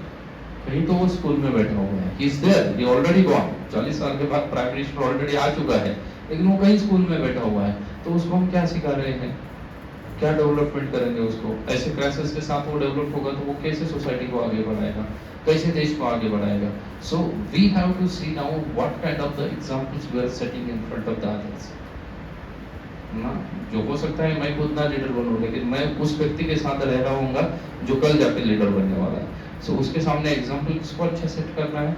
कहीं तो वो स्कूल में बैठा हुआ है। He is there, he already gone। 40 साल के बाद प्राइम मिनिस्टर ऑलरेडी आ चुका है, लेकिन वो कहीं स्कूल में बैठा हुआ है। तो उसको हम क्या सिखा रहे हैं, क्या डेवलपमेंट करेंगे उसको? ऐसे क्राइसिस के साथ वो डेवलप होगा तो वो कैसे सोसाइटी को आगे बढ़ाएगा, कैसे देश को आगे बढ़ाएगा? So we have to see now what kind of the examples we are setting in front of the others ना। जो हो सकता है मैं खुद ना लीडर बनूं, लेकिन मैं उस व्यक्ति के साथ रह रहा हूँगा जो कल जाके लीडर बनने वाला है। सो उसके सामने एग्जांपल किसको अच्छा सेट करना है?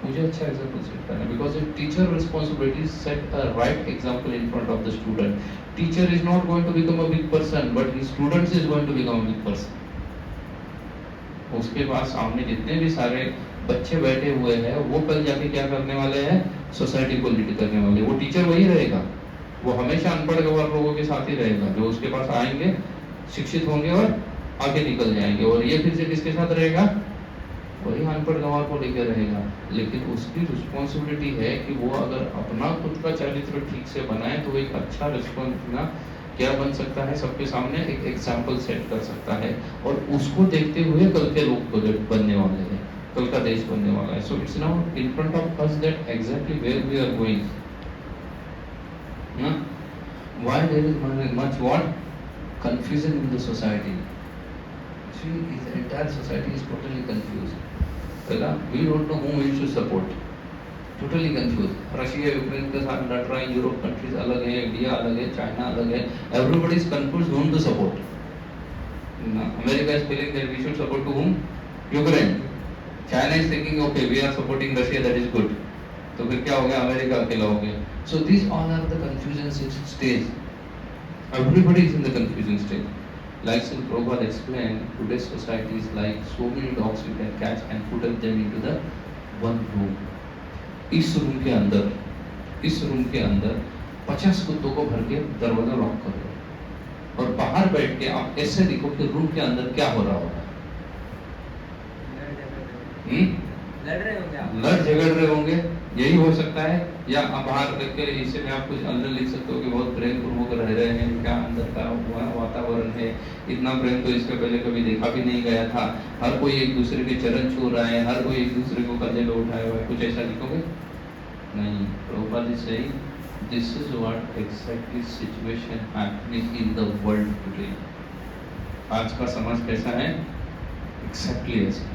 मुझे अच्छा एग्जांपल सेट करना है, because a teacher responsibility set a right example in front of the student. Teacher is not going to become a big person, but his students is going to become a big person. उसके बाद सामने जितने भी सारे बच्चे बैठे हुए हैं वो कल जाके क्या करने वाले हैं? सोसाइटी को लीड करने वाले। वो टीचर वही रहेगा, वो हमेशा अनपढ़ गंवार लोगों के साथ ही रहेगा, जो उसके पास आएंगे, शिक्षित होंगे और आगे निकल जाएंगे। और ये फिर से किसके साथ रहेगा? वही अनपढ़ गंवार को लेकर रहेगा। लेकिन उसकी रिस्पॉन्सिबिलिटी है कि वो अगर अपना खुद का चरित्र ठीक से बनाए तो एक अच्छा रिस्पॉन्स क्या बन सकता है, सबके सामने एक एग्जाम्पल सेट कर सकता है। और उसको देखते हुए कल के लोग बनने वाले हैं, कल का देश बनने वाला है। So it's now in front of us that exactly where we are going. Why there is much what? Confusion in the society. See, the entire society is totally confused. We don't know whom we should support. Totally confused. Russia Ukraine के साथ लड़ रहा है, यूरोप कंट्रीज अलग है, इंडिया अलग है, चाइना अलग है। Everybody is confused whom to support. America is feeling that we should support to whom? Ukraine. China is thinking, okay, we are supporting Russia, that is good. तो फिर क्या हो गया? अमेरिका अकेला हो गया। So these all are the confusion stage. Everybody is in the confusion stage. Like Srila Prabhupada explained, today's society is like so many dogs you can catch and put them into the one room. इस रूम के अंदर 50 कुत्तों को भर के दरवाजा लॉक कर दो और बाहर बैठ के आप ऐसे देखो कि रूम के अंदर क्या हो रहा होगा। लड़ झगड़ रहे होंगे, यही हो सकता है। या आप बाहर करके इससे में आप कुछ अंदर लिख सकते हो कि बहुत प्रेम पूर्वक रह रहे हैं, क्या अंदर का वातावरण है, इतना प्रेम तो इसके पहले कभी देखा भी नहीं गया था। हर कोई एक दूसरे के चरण छू रहा है, हर कोई एक दूसरे को कंधे पे उठाया हुआ है। कुछ ऐसा लिखोगे? नहीं। प्रभुपाद जी से this is what exactly situation happening in the world today. आज का समाज कैसा है? एग्जैक्टली ऐसा।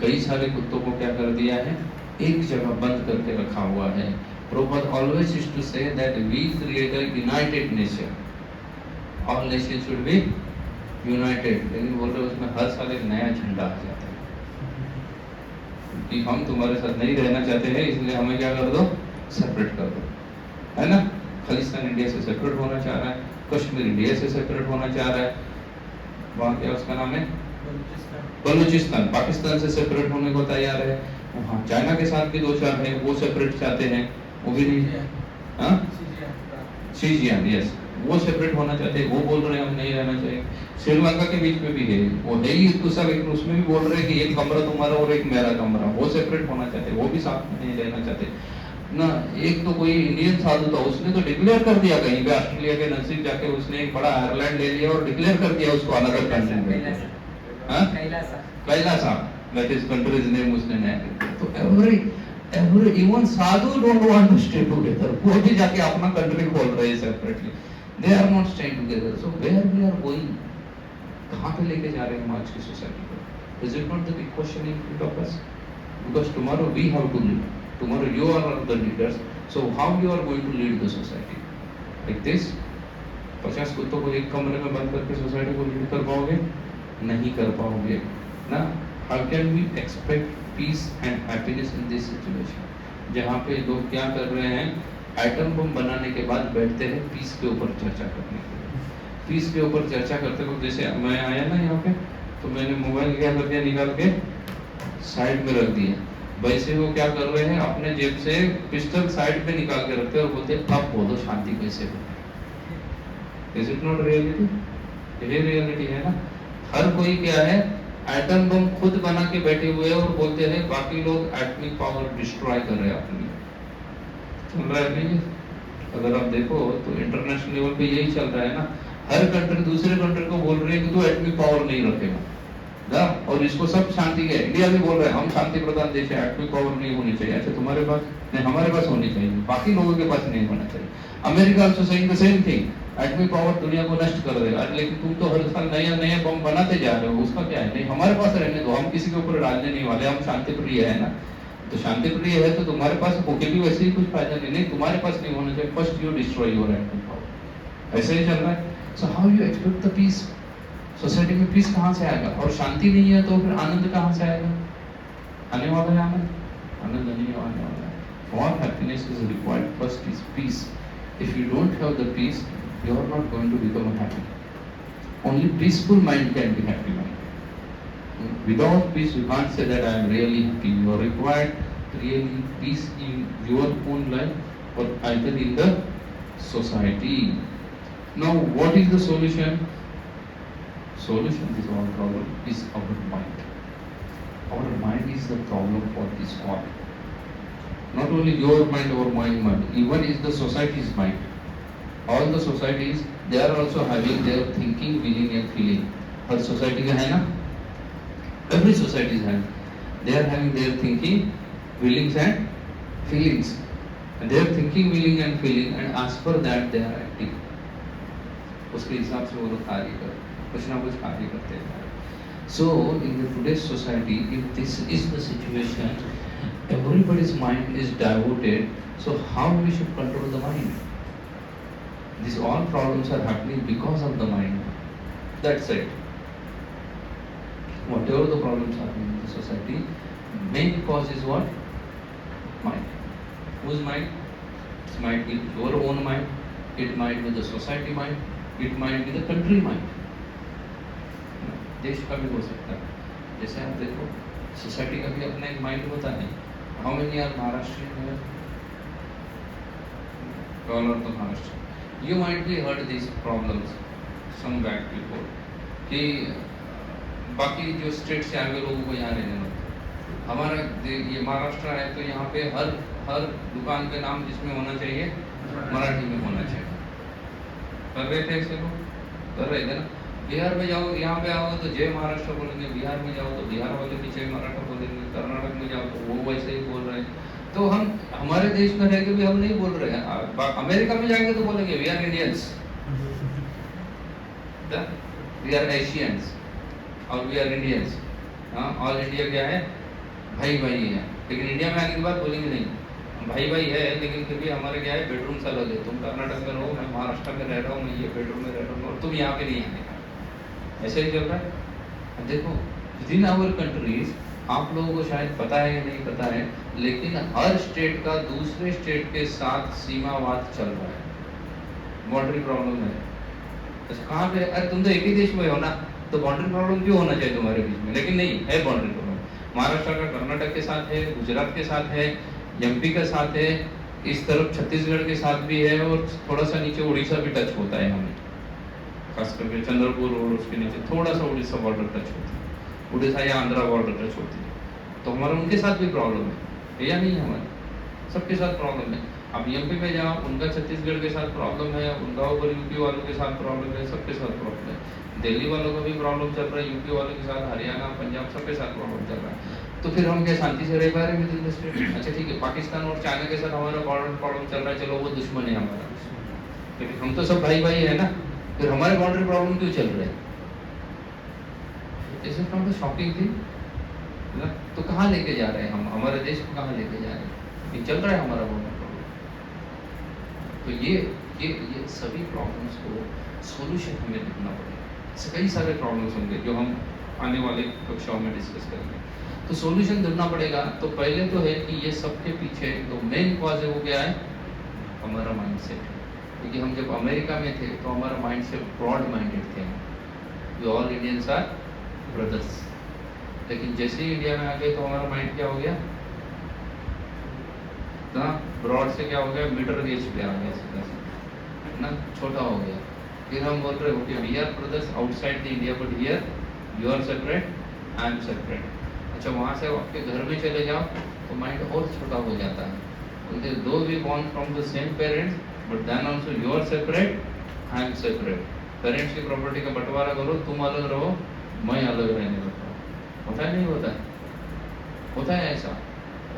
कई सारे कुत्तों को क्या कर दिया है? एक जगह बंद करके रखा हुआ है। Prabhupada always used to say that we create a united nation, all nation should be united. लेकिन बोल रहे उसमें हर साल एक नया झंडा आ जाता है कि हम तुम्हारे साथ नहीं रहना चाहते हैं, इसलिए हमें क्या कर दो? सेपरेट कर दो, है ना? खालिस्तान इंडिया से सेपरेट होना चाह रहा है, कश्मीर इंडिया से सेपरेट होना चाह रहा है, वहाँ क्या उसका नाम है? बलूचिस्तान पाकिस्तान से सेपरेट होने को तैयार है। हाँ, चाइना के साथ भी दो चार है, वो सेपरेट चाहते हैं, वो भी नहीं। हाँ, शीजियान, यस, वो सेपरेट होना चाहते हैं, वो बोल रहे हैं हम नहीं रहना चाहिए। श्रीलंका के बीच में भी है, वो है ही तो सब, लेकिन उसमें भी बोल रहे हैं कि एक कमरा तुम्हारा और एक मेरा कमरा, वो सेपरेट होना चाहते हैं, वो भी साथ में नहीं रहना चाहते ना। एक तो कोई इंडियन साधु था, उसने तो डिक्लेयर कर दिया कहीं पे ऑस्ट्रेलिया के नजदीक जाके, उसने एक बड़ा आयरलैंड ले लिया और डिक्लेयर कर दिया उसको अलग country. Kailasa, that is country's name उसने नया। तो every even Sadhu don't want to stay together, वो भी जाके अपना कंट्री खोल रहे हैं separately, they are not staying together. So where we are going, कहाँ पे लेके जा रहे हैं हम आज की सोसाइटी को? Is it not the big question in front of us? Because tomorrow we have to lead. Tomorrow you are the leaders. So how you are going to lead the society? Like this? 50 कुत्तों को एक कमरे में बंद करके सोसाइटी को लीड कर पाओगे? नहीं कर पाओगे ना। How can we expect peace and happiness in this situation? जहाँ पे लोग क्या कर रहे हैं? आइटम बम बनाने के बाद बैठते हैं पीस के ऊपर चर्चा करने के लिए। पीस के ऊपर चर्चा करते वक्त जैसे मैं आया ना यहाँ पे, तो मैंने मोबाइल क्या कर दिया, निकाल के साइड में रख दिया। वैसे वो क्या कर रहे हैं? अपने जेब से पिस्टल साइड पे निकाल के रखते हैं और बोलते हैं अब बोलो शांति कैसे हो। Is it not reality? ये रियलिटी है ना। हर कोई क्या है, एटम बम खुद बना के बैठे हुए हैं और बोलते हैं बाकी लोग एटॉमिक पावर डिस्ट्रॉय कर रहे हैं अपनी। चल रहा है नहीं? अगर आप देखो तो इंटरनेशनल लेवल पे यही चल रहा है ना। हर कंट्री दूसरे कंट्री को बोल रही है कि तू एटॉमिक पावर नहीं रखेगा ना, और इसको सब शांति के, इंडिया भी बोल रहा है हम शांति प्रधान देश है, एटॉमिक पावर नहीं होनी चाहिए। अच्छा तुम्हारे पास नहीं, हमारे पास होनी चाहिए, बाकी लोगों के पास नहीं होना चाहिए। America also saying the same thing, atomic power दुनिया को नष्ट कर देगा। लेकिन तुम तो हर साल नया नया बम बनाते जा रहे हो, उसका क्या है? नहीं हमारे पास रहने दो, हम किसी के ऊपर डालने नहीं वाले, हम शांति प्रिय है ना। तो शांति प्रिय है तो तुम्हारे पास होके भी वैसे ही कुछ फायदा नहीं, तुम्हारे पास नहीं होना चाहिए। First you destroy your atomic power, ऐसे ही चल रहा है। So how you expect the peace? Society में पीस कहाँ से आएगा? और शांति नहीं है तो फिर आनंद कहाँ से आएगा? आने वाला है आनंद? आनंद नहीं आने वाला है। For happiness is required first is peace. If you don't have the peace, you are not going to become happy. Only peaceful mind can be happy mind. Without peace, you can't say that I am really happy. You are required really peace in your own life or either in the society. Now, what is the solution? Solution to our problem is our mind. Our mind is the problem for this all. Not only your mind or my mind, even is the society's mind. All the societies, they are also having their thinking, willing and feeling. Her society का है ना? Every society is having. They are having their thinking, willings and feelings. And they are thinking, willing and feeling, and as per that they are acting. उसके हिसाब से वो लोग कार्य कर, कुछ ना कुछ कार्य करते हैं। So in the today's society, if this is the situation, everybody's mind is diverted. So how we should control the mind? These all problems are happening because of the mind. That's it. Whatever the problems are in the society, main cause is what? Mind. Whose mind? It might be your own mind. It might be the society mind. It might be the country mind. देश का भी हो सकता है। जैसे आप देखो सोसाइटी का भी अपना एक माइंड होता है। हाउ मेनी आर महाराष्ट्र में? All are the Maharashtra. You might be heard this problems some back before कि बाकी जो स्टेट से आगे लोगों को यहाँ रहने दो। हमारा ये महाराष्ट्र है तो यहाँ पे हर दुकान पे नाम जिसमें होना चाहिए मराठी में होना चाहिए। कर रहे थे ऐसे लोग, कर रहे थे ना। बिहार में जाओ, यहाँ पे आओ तो जय महाराष्ट्र बोलेंगे, बिहार में जाओ तो बिहार वाले भी जय महाराष्ट्र बोलेंगे, कर्नाटक में जाओ तो वो वैसे ही बोल रहे हैं। तो हम हमारे देश में रह के भी हम नहीं बोल रहे हैं। अमेरिका में जाएंगे तो बोलेंगे we are Indians, we are Asians और we are Indians. All India क्या है? भाई भाई है। लेकिन इंडिया में आने के बाद बोलेंगे नहीं भाई भाई है, लेकिन फिर भी हमारे क्या है, बेडरूम से अलग है। तुम कर्नाटक में रहो, मैं महाराष्ट्र में रह रहा हूँ, मैं ये बेडरूम में रह रहा हूँ और तुम यहाँ पे नहीं आने का। ऐसे ही चल रहा है। देखो विद इन आवर कंट्रीज, आप लोगों को शायद पता है या नहीं पता है, लेकिन हर स्टेट का दूसरे स्टेट के साथ सीमावाद चल रहा है। बाउंड्री प्रॉब्लम है। अच्छा कहाँ पे? अरे तुम तो एक ही देश में हो ना, तो बाउंड्री प्रॉब्लम क्यों होना चाहिए तुम्हारे बीच में? लेकिन नहीं है बाउंड्री प्रॉब्लम। महाराष्ट्र का कर्नाटक के साथ है, गुजरात के साथ है, एमपी के साथ है, इस तरफ छत्तीसगढ़ के साथ भी है और थोड़ा सा नीचे उड़ीसा भी टच होता है हमें, खास करके चंद्रपुर और उसके नीचे थोड़ा सा उड़ीसा बॉर्डर टच होता है, उड़ीसा या आंध्रा बॉर्डर टच होती है। तो हमारा उनके साथ भी प्रॉब्लम है या नहीं? हमारे सबके साथ प्रॉब्लम है। अब एमपी में जाओ, उनका छत्तीसगढ़ के साथ प्रॉब्लम है, उनका ऊपर यूपी वालों के साथ प्रॉब्लम है, सबके साथ प्रॉब्लम है। दिल्ली वालों का भी प्रॉब्लम चल रहा है, यूपी वालों के साथ, हरियाणा, पंजाब, सबके साथ प्रॉब्लम चल रहा है। तो फिर हम क्या शांति से रह पा रहे हैं? अच्छा ठीक है, पाकिस्तान और चाइना के साथ हमारा बॉर्डर प्रॉब्लम चल रहा है, चलो वो दुश्मन है हमारा, लेकिन हम तो सब भाई भाई है ना, फिर हमारे बाउंड्री प्रॉब्लम क्यों चल रहे हैं? Is it not a shocking thing? तो कहाँ लेके जा रहे हैं हम? हमारे देश को कहाँ लेके जा रहे हैं? ये चल रहा है हमारा बाउंड्री प्रॉब्लम। तो ये सभी प्रॉब्लम्स को सोल्यूशन हमें ढूंढना पड़ेगा। कई सारे प्रॉब्लम्स होंगे जो हम आने वाले कक्षाओं में डिस्कस करेंगे। तो सॉल्यूशन ढूंढना पड़ेगा। तो पहले तो है कि ये सबके पीछे जो मेन कॉज है वो क्या है? हमारा माइंडसेट। क्योंकि हम जब अमेरिका में थे तो हमारा माइंडसेट ब्रॉड माइंडेड थे, we all Indians are brothers. लेकिन जैसे ही इंडिया में आ गए तो हमारा माइंड क्या हो गया ना, ब्रॉड से क्या हो गया, मीटर गेज पे आ गया, सीधा ना छोटा हो गया। फिर हम बोल रहे हो कि we are brothers outside the India but here you are separate, I am separate. अच्छा, वहाँ से आपके घर में चले जाओ तो माइंड और छोटा हो जाता है। बोलते दो we born from the same parents but then also you are separate, I am separate. Parents की प्रॉपर्टी का बंटवारा करो, तुम अलग रहो, मैं अलग रहने लगता हूँ। होता है नहीं होता है? होता है ऐसा।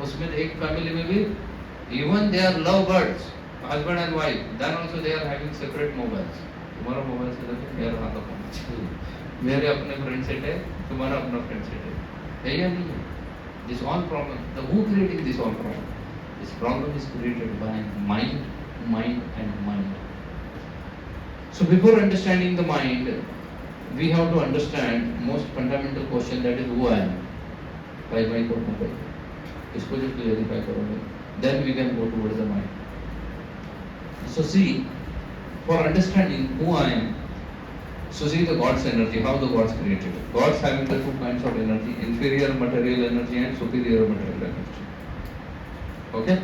उसमें एक फैमिली में भी even they are love birds, husband and wife, then also they are having separate mobiles. तुम्हारा मोबाइल से देखो, मेरा हाथ होना चाहिए, मेरे अपने फ्रेंड सेट है, तुम्हारा अपना फ्रेंड सेट है या नहीं है? This all problem, the who creating this all problem? This problem is created by mind, mind and mind. So before understanding the mind, we have to understand most fundamental question, that is who I am. भाई को भाई इसको जो क्लियरिफाई करोगे, then we can go towards the mind. So see, for understanding who I am, so see the God's energy, how the gods created it. Gods having the two kinds of energy, inferior material energy and superior material energy. Okay?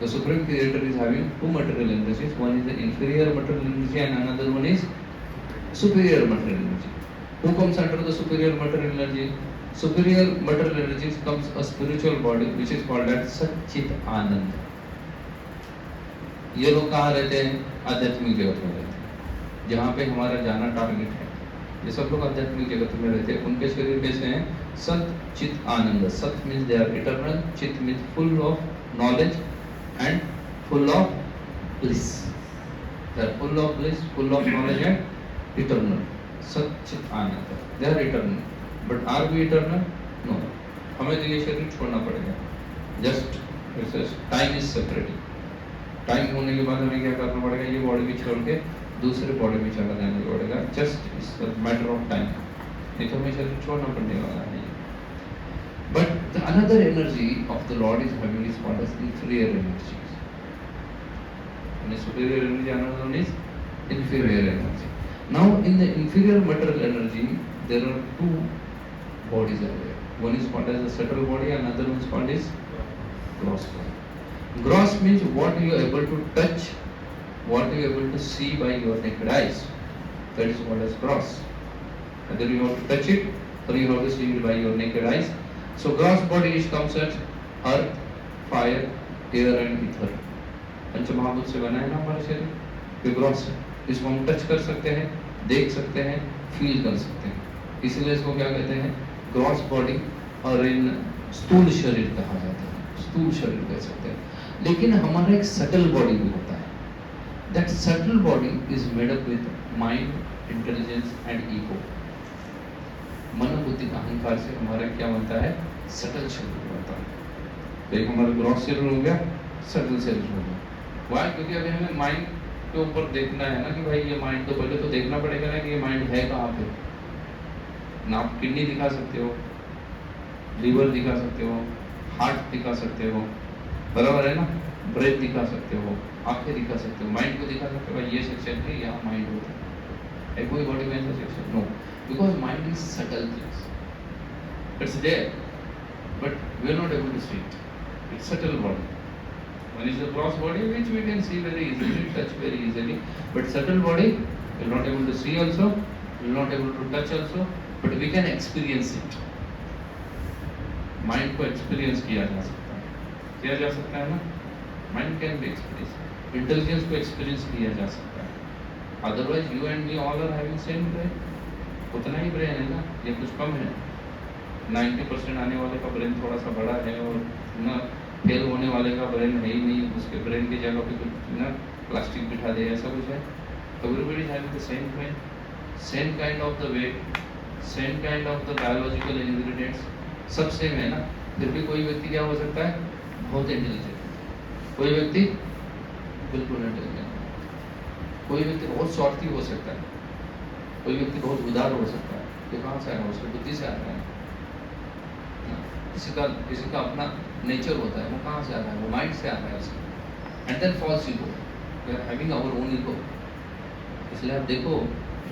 The Supreme Creator is having two material energies. One is the inferior material energy and another one is superior material energy. Who comes under the superior material energy? Superior material energy comes a spiritual body which is called as Satchit Anand. ये लोग कहाँ रहते हैं? आध्यात्मिक जगत में रहते हैं, जहाँ पे हमारा जाना टारगेट है। ये सब लोग आध्यात्मिक जगत में रहते हैं। उनके शरीर कैसे हैं? सत चित आनंद। सत मीन्स दे आर इटर्नल, चित means full of knowledge and full of bliss. They are full of bliss, full of knowledge and eternal. Sat Chit Ananda. They are eternal. But are we eternal? No. हमें तो ये शरीर छोड़ना पड़ेगा. Just time is separating. Time होने के बाद हमें क्या करना पड़ेगा? ये बॉडी भी छोड़ के दूसरे बॉडी में चला जाना पड़ेगा. Just it's a matter of time. नहीं तो हमें शरीर छोड़ना पड़ने वाला है. But the another energy of the Lord is having is called as inferior energy. And the superior energy, another one is inferior energy. Now in the inferior material energy, there are two bodies are there. One is called as the subtle body, another one is called as gross body. Gross means what you are able to touch, what you are able to see by your naked eyes. That is called as gross. Either you have to touch it or you have to see it by your naked eyes. So gross body is comes as earth, fire, air and ether. पंच महाभूत से बना है ना हमारा शरीर, ये ग्रॉस है। इसको हम टच कर सकते हैं, देख सकते हैं, फील कर सकते हैं, इसलिए इसको क्या कहते हैं? Gross body. और इन स्थूल शरीर कहा जाता है, स्थूल शरीर कह सकते हैं। लेकिन हमारा एक सटल बॉडी भी होता है। That subtle body is made up with mind, intelligence and ego. मन, बुद्धि, अहंकार से हमारा क्या बनता है? सटल शरीर बनता है। एक हमारा ग्रॉस शरीर हो गया, सटल शरीर हो गया। वाई? क्योंकि अभी हमें माइंड के ऊपर देखना है ना कि भाई ये माइंड, तो पहले तो देखना पड़ेगा ना कि ये माइंड है कहाँ पे। ना आप किडनी दिखा सकते हो, लीवर दिखा सकते हो, हार्ट दिखा सकते हो, बराबर है ना, ब्रेन दिखा सकते हो, आंखें दिखा सकते हो, माइंड को दिखा सकते हो। ये सेक्शन है, यहाँ माइंड होता है। कोई बॉडी में ऐसा section no, because mind is subtle things. It's there, but we are not able to see it. It's subtle body. One is the gross body, which we can see very easily, touch very easily. But subtle body, we are not able to see also, we are not able to touch also, but we can experience it. Mind को experience किया जा सकता है, किया जा सकता है ना? Mind can be experienced. Intelligence को experience किया जा सकता है. Otherwise, you and me all are having same brain. उतना ही ब्रेन है ना, ये कुछ कम है। 90% आने वाले का ब्रेन थोड़ा सा बड़ा है और ना फेल होने वाले का ब्रेन है ही नहीं, उसके ब्रेन की जगह पे कुछ ना प्लास्टिक बिठा दे, ऐसा कुछ है। Everybody is having the same brain, same kind of the weight, same kind of the biological ingredients, सब सेम है ना। फिर भी कोई व्यक्ति क्या हो सकता है? बहुत इंटेलिजेंट, कोई व्यक्ति बिल्कुल इंटेलिजेंट, कोई व्यक्ति बहुत स्वार्थी हो सकता है, कोई व्यक्ति बहुत उदार हो सकता है। ये कहाँ से आया? उसकी बुद्धि से आ रहा है। किसी का अपना नेचर होता है, वो कहाँ से आ रहा है? वो माइंड से आ रहा है उसका। And then false ego, we are having our own ego. इसलिए आप देखो,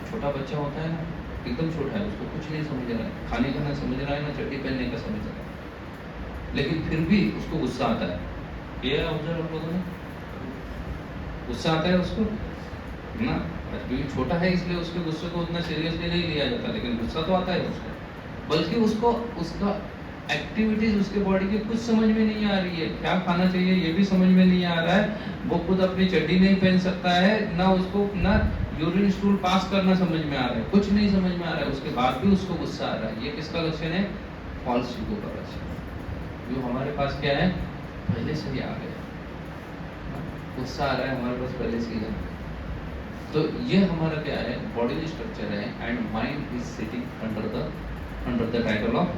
छोटा बच्चा होता है ना, एकदम छोटा है, उसको कुछ नहीं समझ रहा है, खाने का ना समझ रहा है, ना चड्डी पहनने का समझ रहा है, लेकिन फिर भी उसको गुस्सा आता है। ये ऑब्जर्व आप लोगों ने, गुस्सा आता है उसको ना, क्योंकि छोटा है इसलिए उसके गुस्से को उतना सीरियसली नहीं लिया जाता, लेकिन गुस्सा तो आता है उसको, बल्कि उसको उसका एक्टिविटीज उसके बॉडी की कुछ समझ में नहीं आ रही है, क्या खाना चाहिए ये भी समझ में नहीं आ रहा है, वो खुद अपनी चड्डी नहीं पहन सकता है, ना उसको ना यूरिन स्टूल पास करना समझ में आ रहा है, कुछ नहीं समझ में आ रहा है, उसके बाद भी उसको गुस्सा आ रहा है। ये किसका लक्षण है? फॉल्स ईगो का लक्षण है। जो हमारे पास क्या है, पहले से ही आ गया, गुस्सा आ रहा है हमारे पास पहले से ही आ गया। तो ये हमारा क्या है, बॉडी स्ट्रक्चर है, and mind is sitting under the title of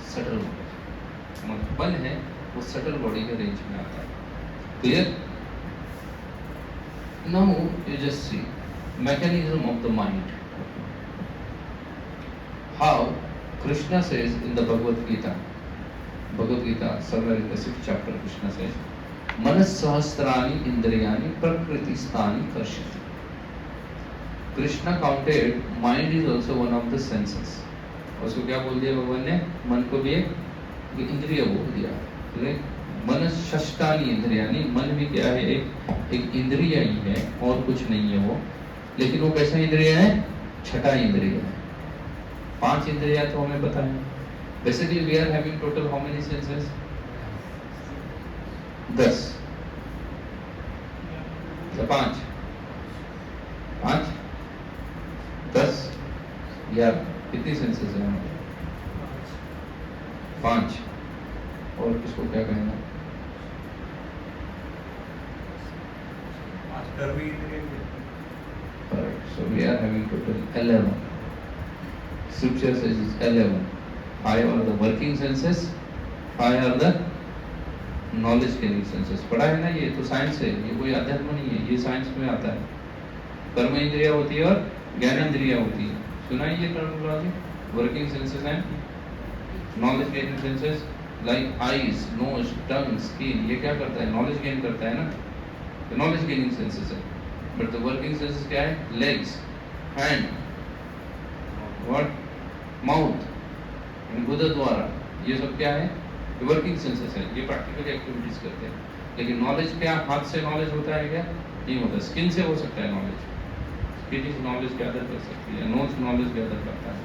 subtle body. मन है वो सटल बॉडी के रेंज में आता है। Clear? Now you just see mechanism of the mind. How Krishna says in the Bhagavad Gita, somewhere in the 6th chapter, Krishna says, Manas sahasrani indriyani prakriti sthani karshati. Krishna counted mind is also one of the senses. उसको क्या बोल दिया भगवान ने? मन को भी एक इंद्रिय बोल दिया। मन षष्ठानी इंद्रियानी, मन भी क्या है, एक इंद्रिय ही है और कुछ नहीं है वो, लेकिन वो कैसा इंद्रिय है? छठा इंद्रिय है। 5 इंद्रिया तो हमें पता है। Basically we are having total how many senses? 10 या 5 10 या कितनी सेंसेस है हमारे? 5। और किसको क्या कहना? So we are having total 11. Scripture says it's 11. 5 are the working senses, 5 are the knowledge gaining senses. पढ़ा है ना, ये तो साइंस है, ये कोई अध्यात्म नहीं है, ये साइंस में आता है। कर्म इंद्रिया होती है और ज्ञान इंद्रिया होती है। सुना है ये terminology? Working senses and knowledge gaining senses, like eyes, nose, tongue, skin, ये क्या करता है? नॉलेज गेन करता है ना, तो नॉलेज गेनिंग सेंसेस है। बट द वर्किंग सेंसेस क्या है? लेग्स, हैंड, व्हाट, माउथ, गुदर द्वारा, ये सब क्या है? वर्किंग सेंसेस है, ये प्रैक्टिकल एक्टिविटीज करते हैं। लेकिन नॉलेज क्या हाथ से नॉलेज होता है क्या? नहीं होता। स्किन से हो सकता है knowledge, skin is knowledge gather कर सकती है, नोज नॉलेज गैदर करता है,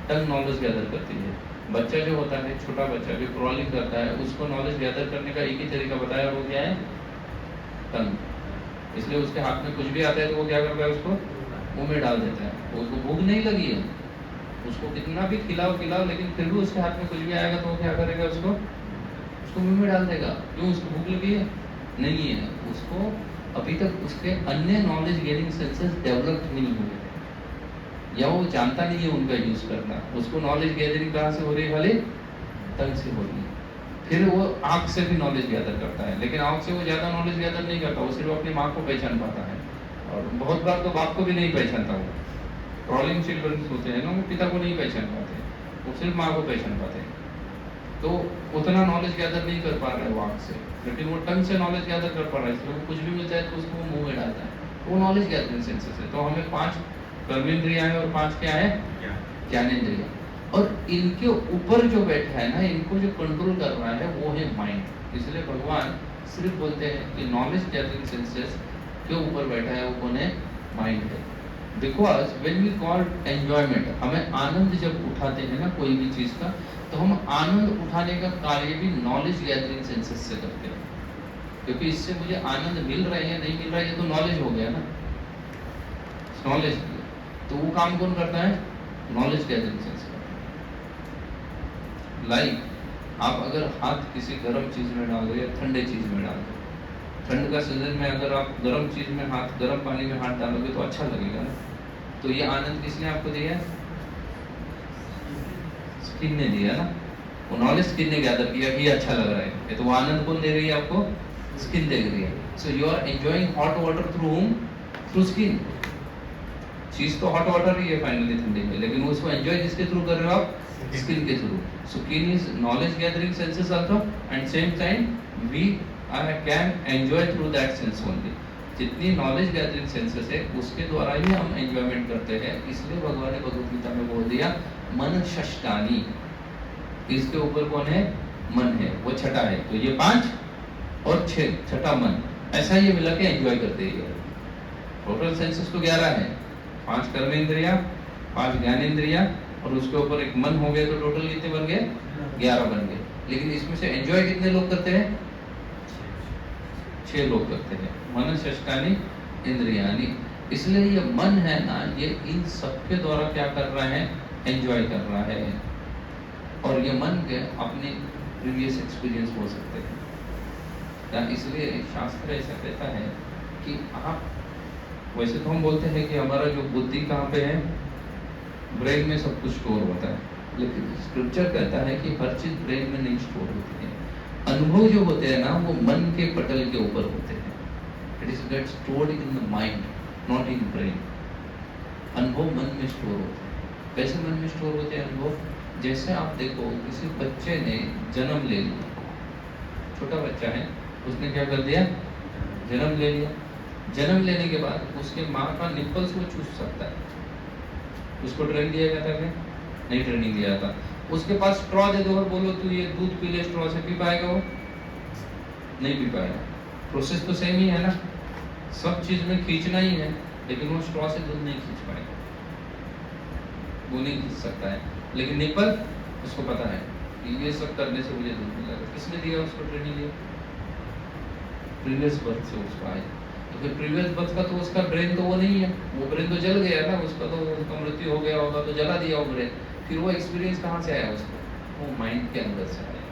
टंग नॉलेज गैदर करती है। बच्चा जो होता है, छोटा बच्चा जो क्रॉलिंग करता है, उसको नॉलेज गैदर करने का एक ही तरीका बताया, वो क्या है? टंग। इसलिए उसके हाथ में कुछ भी आता है तो वो क्या करता है? उसको मुंह में डाल देता है। उसको भूख नहीं लगी है, उसको कितना भी खिलाओ, लेकिन फिर भी उसके हाथ में कुछ भी आएगा तो वो क्या करेगा? उसको मुंह में डाल देगा। क्यों? उसको भूख लगी है? नहीं है, उसको अभी तक उसके अन्य नॉलेज गेनिंग सेंसेस डेवलप नहीं हुए, या वो जानता नहीं है उनका यूज करना। उसको नॉलेज गैदरिंग कहाँ से हो रही है? खाली टंग से हो रही है। फिर वो आँख से भी नॉलेज गैदर करता है, लेकिन आँख से वो ज़्यादा नॉलेज गैदर नहीं करता, वो सिर्फ अपनी माँ को पहचान पाता है, और बहुत बार तो बाप को भी नहीं पहचानता। वो क्रॉलिंग चिल्ड्रन होते हैं ना, वो पिता को नहीं पहचान पाते, वो सिर्फ माँ को पहचान पाते हैं। तो उतना नॉलेज गैदर नहीं कर पा रहा है वो आँख से, लेकिन वो टंग से नॉलेज गैदर कर पा रहा है, इसलिए वो कुछ भी मिलता है तो उसको मुँह में डालता है। वो नॉलेज गैदरिंग सेंसेस है। तो हमें 5 कर्मेंद्रियाँ हैं और 5 क्या है? ज्ञानेंद्रियाँ। और इनके ऊपर जो बैठा है ना, इनको जो कंट्रोल कर रहा है वो है माइंड। इसलिए भगवान सिर्फ बोलते हैं कि नॉलेज गैदरिंग सेंसेस के ऊपर बैठा है वो कौन है? माइंड है। Because when we call enjoyment, हमें आनंद जब उठाते हैं ना कोई भी चीज का, तो हम आनंद उठाने का कार्य भी नॉलेज गैदरिंग सेंसेस से करते हैं, क्योंकि इससे मुझे आनंद मिल रहा है या नहीं मिल रहा है, ये तो नॉलेज हो गया ना, नॉलेज। तो वो काम कौन करता है? Knowledge gathering sense. लाइक आप अगर हाथ किसी गर्म चीज में डाल दो या ठंडे चीज में डाल दो, ठंड का सीजन में अगर आप गर्म चीज में हाथ, गर्म पानी में हाथ डालोगे तो अच्छा लगेगा ना। तो ये आनंद किसने आपको दिया? स्किन ने दिया ना, वो नॉलेज स्किन ने गैदर किया कि ये अच्छा लग रहा है, तो वो आनंद कौन दे रही है आपको? स्किन दे रही है। So you are enjoying hot water through whom? Through skin. चीज तो हॉट वाटर ही है फाइनली ठंडी में, लेकिन उसको एंजॉय किसके थ्रू कर रहे हो आप? स्किन के through. So skin is knowledge gathering senses also, and same time we can enjoy through that sense only. जितनी नॉलेज गैदरिंग सेंसेस है उसके द्वारा ही हम एंजॉयमेंट करते हैं। इसलिए भगवान ने भगवद गीता में बोल दिया मन षष्ठानी, इसके ऊपर कौन है? मन है, वो छठा है। तो ये 5 और 6, छठा मन, ऐसा ये मिला के एंजॉय करते हैं। टोटल सेंसेस तो 11 है, 5 कर्मेंद्रिया, 5 ज्ञानेंद्रिया और उसके ऊपर एक मन हो गया, तो टोटल कितने बन गए? 11 बन गए। लेकिन इसमें से एंजॉय कितने लोग करते हैं? 6 लोग करते हैं। मन षष्ठानि इंद्रियानि। इसलिए ये मन है ना, ये इन सबके द्वारा क्या कर रहा है? एंजॉय कर रहा है। और ये मन के अपने प्रीवियस एक्सपीरियंस हो सकते हैं। इसलिए शास्त्र ऐसा कहता है कि आप, वैसे तो हम बोलते हैं कि हमारा जो बुद्धि कहाँ पे है? ब्रेन में सब कुछ स्टोर होता है, लेकिन स्क्रिप्चर कहता है कि हर चीज ब्रेन में नहीं स्टोर होती है। अनुभव जो होते हैं ना, वो मन के पटल के ऊपर होते हैं। It is get stored in the mind, not in brain. अनुभव मन में स्टोर होते हैं। कैसे मन में स्टोर होते हैं अनुभव? जैसे आप देखो, किसी बच्चे ने जन्म ले लिया, छोटा बच्चा है, उसने क्या कर दिया? जन्म ले लिया। जन्म लेने के बाद उसके माँ का निप्पल्स वो चूस सकता है। उसको ट्रेनिंग दिया जाता है? नहीं ट्रेनिंग दिया जाता। उसके पास स्ट्रॉ दे दो और बोलो तू ये दूध पी ले, स्ट्रॉ से पी पाएगा? वो नहीं पी पाएगा। प्रोसेस तो सेम ही है ना, सब चीज में खींचना ही है, लेकिन वो स्ट्रॉ से दूध नहीं खींच पाएगा, वो नहीं खींच सकता है। लेकिन निप्पल, उसको पता है कि ये सब करने से मुझे दूध मिलेगा। किसने दिया उसको ट्रेनिंग? दिया प्रीवियस बर्थ से उसको आए। तो फिर प्रीवियस बर्थ का तो उसका ब्रेन तो वो नहीं है, वो ब्रेन तो जल गया ना, उसका तो उसका मृत्यु हो गया होगा, तो जला दिया वो ब्रेन। फिर वो एक्सपीरियंस कहाँ से आया उसको? वो माइंड के अंदर से आया।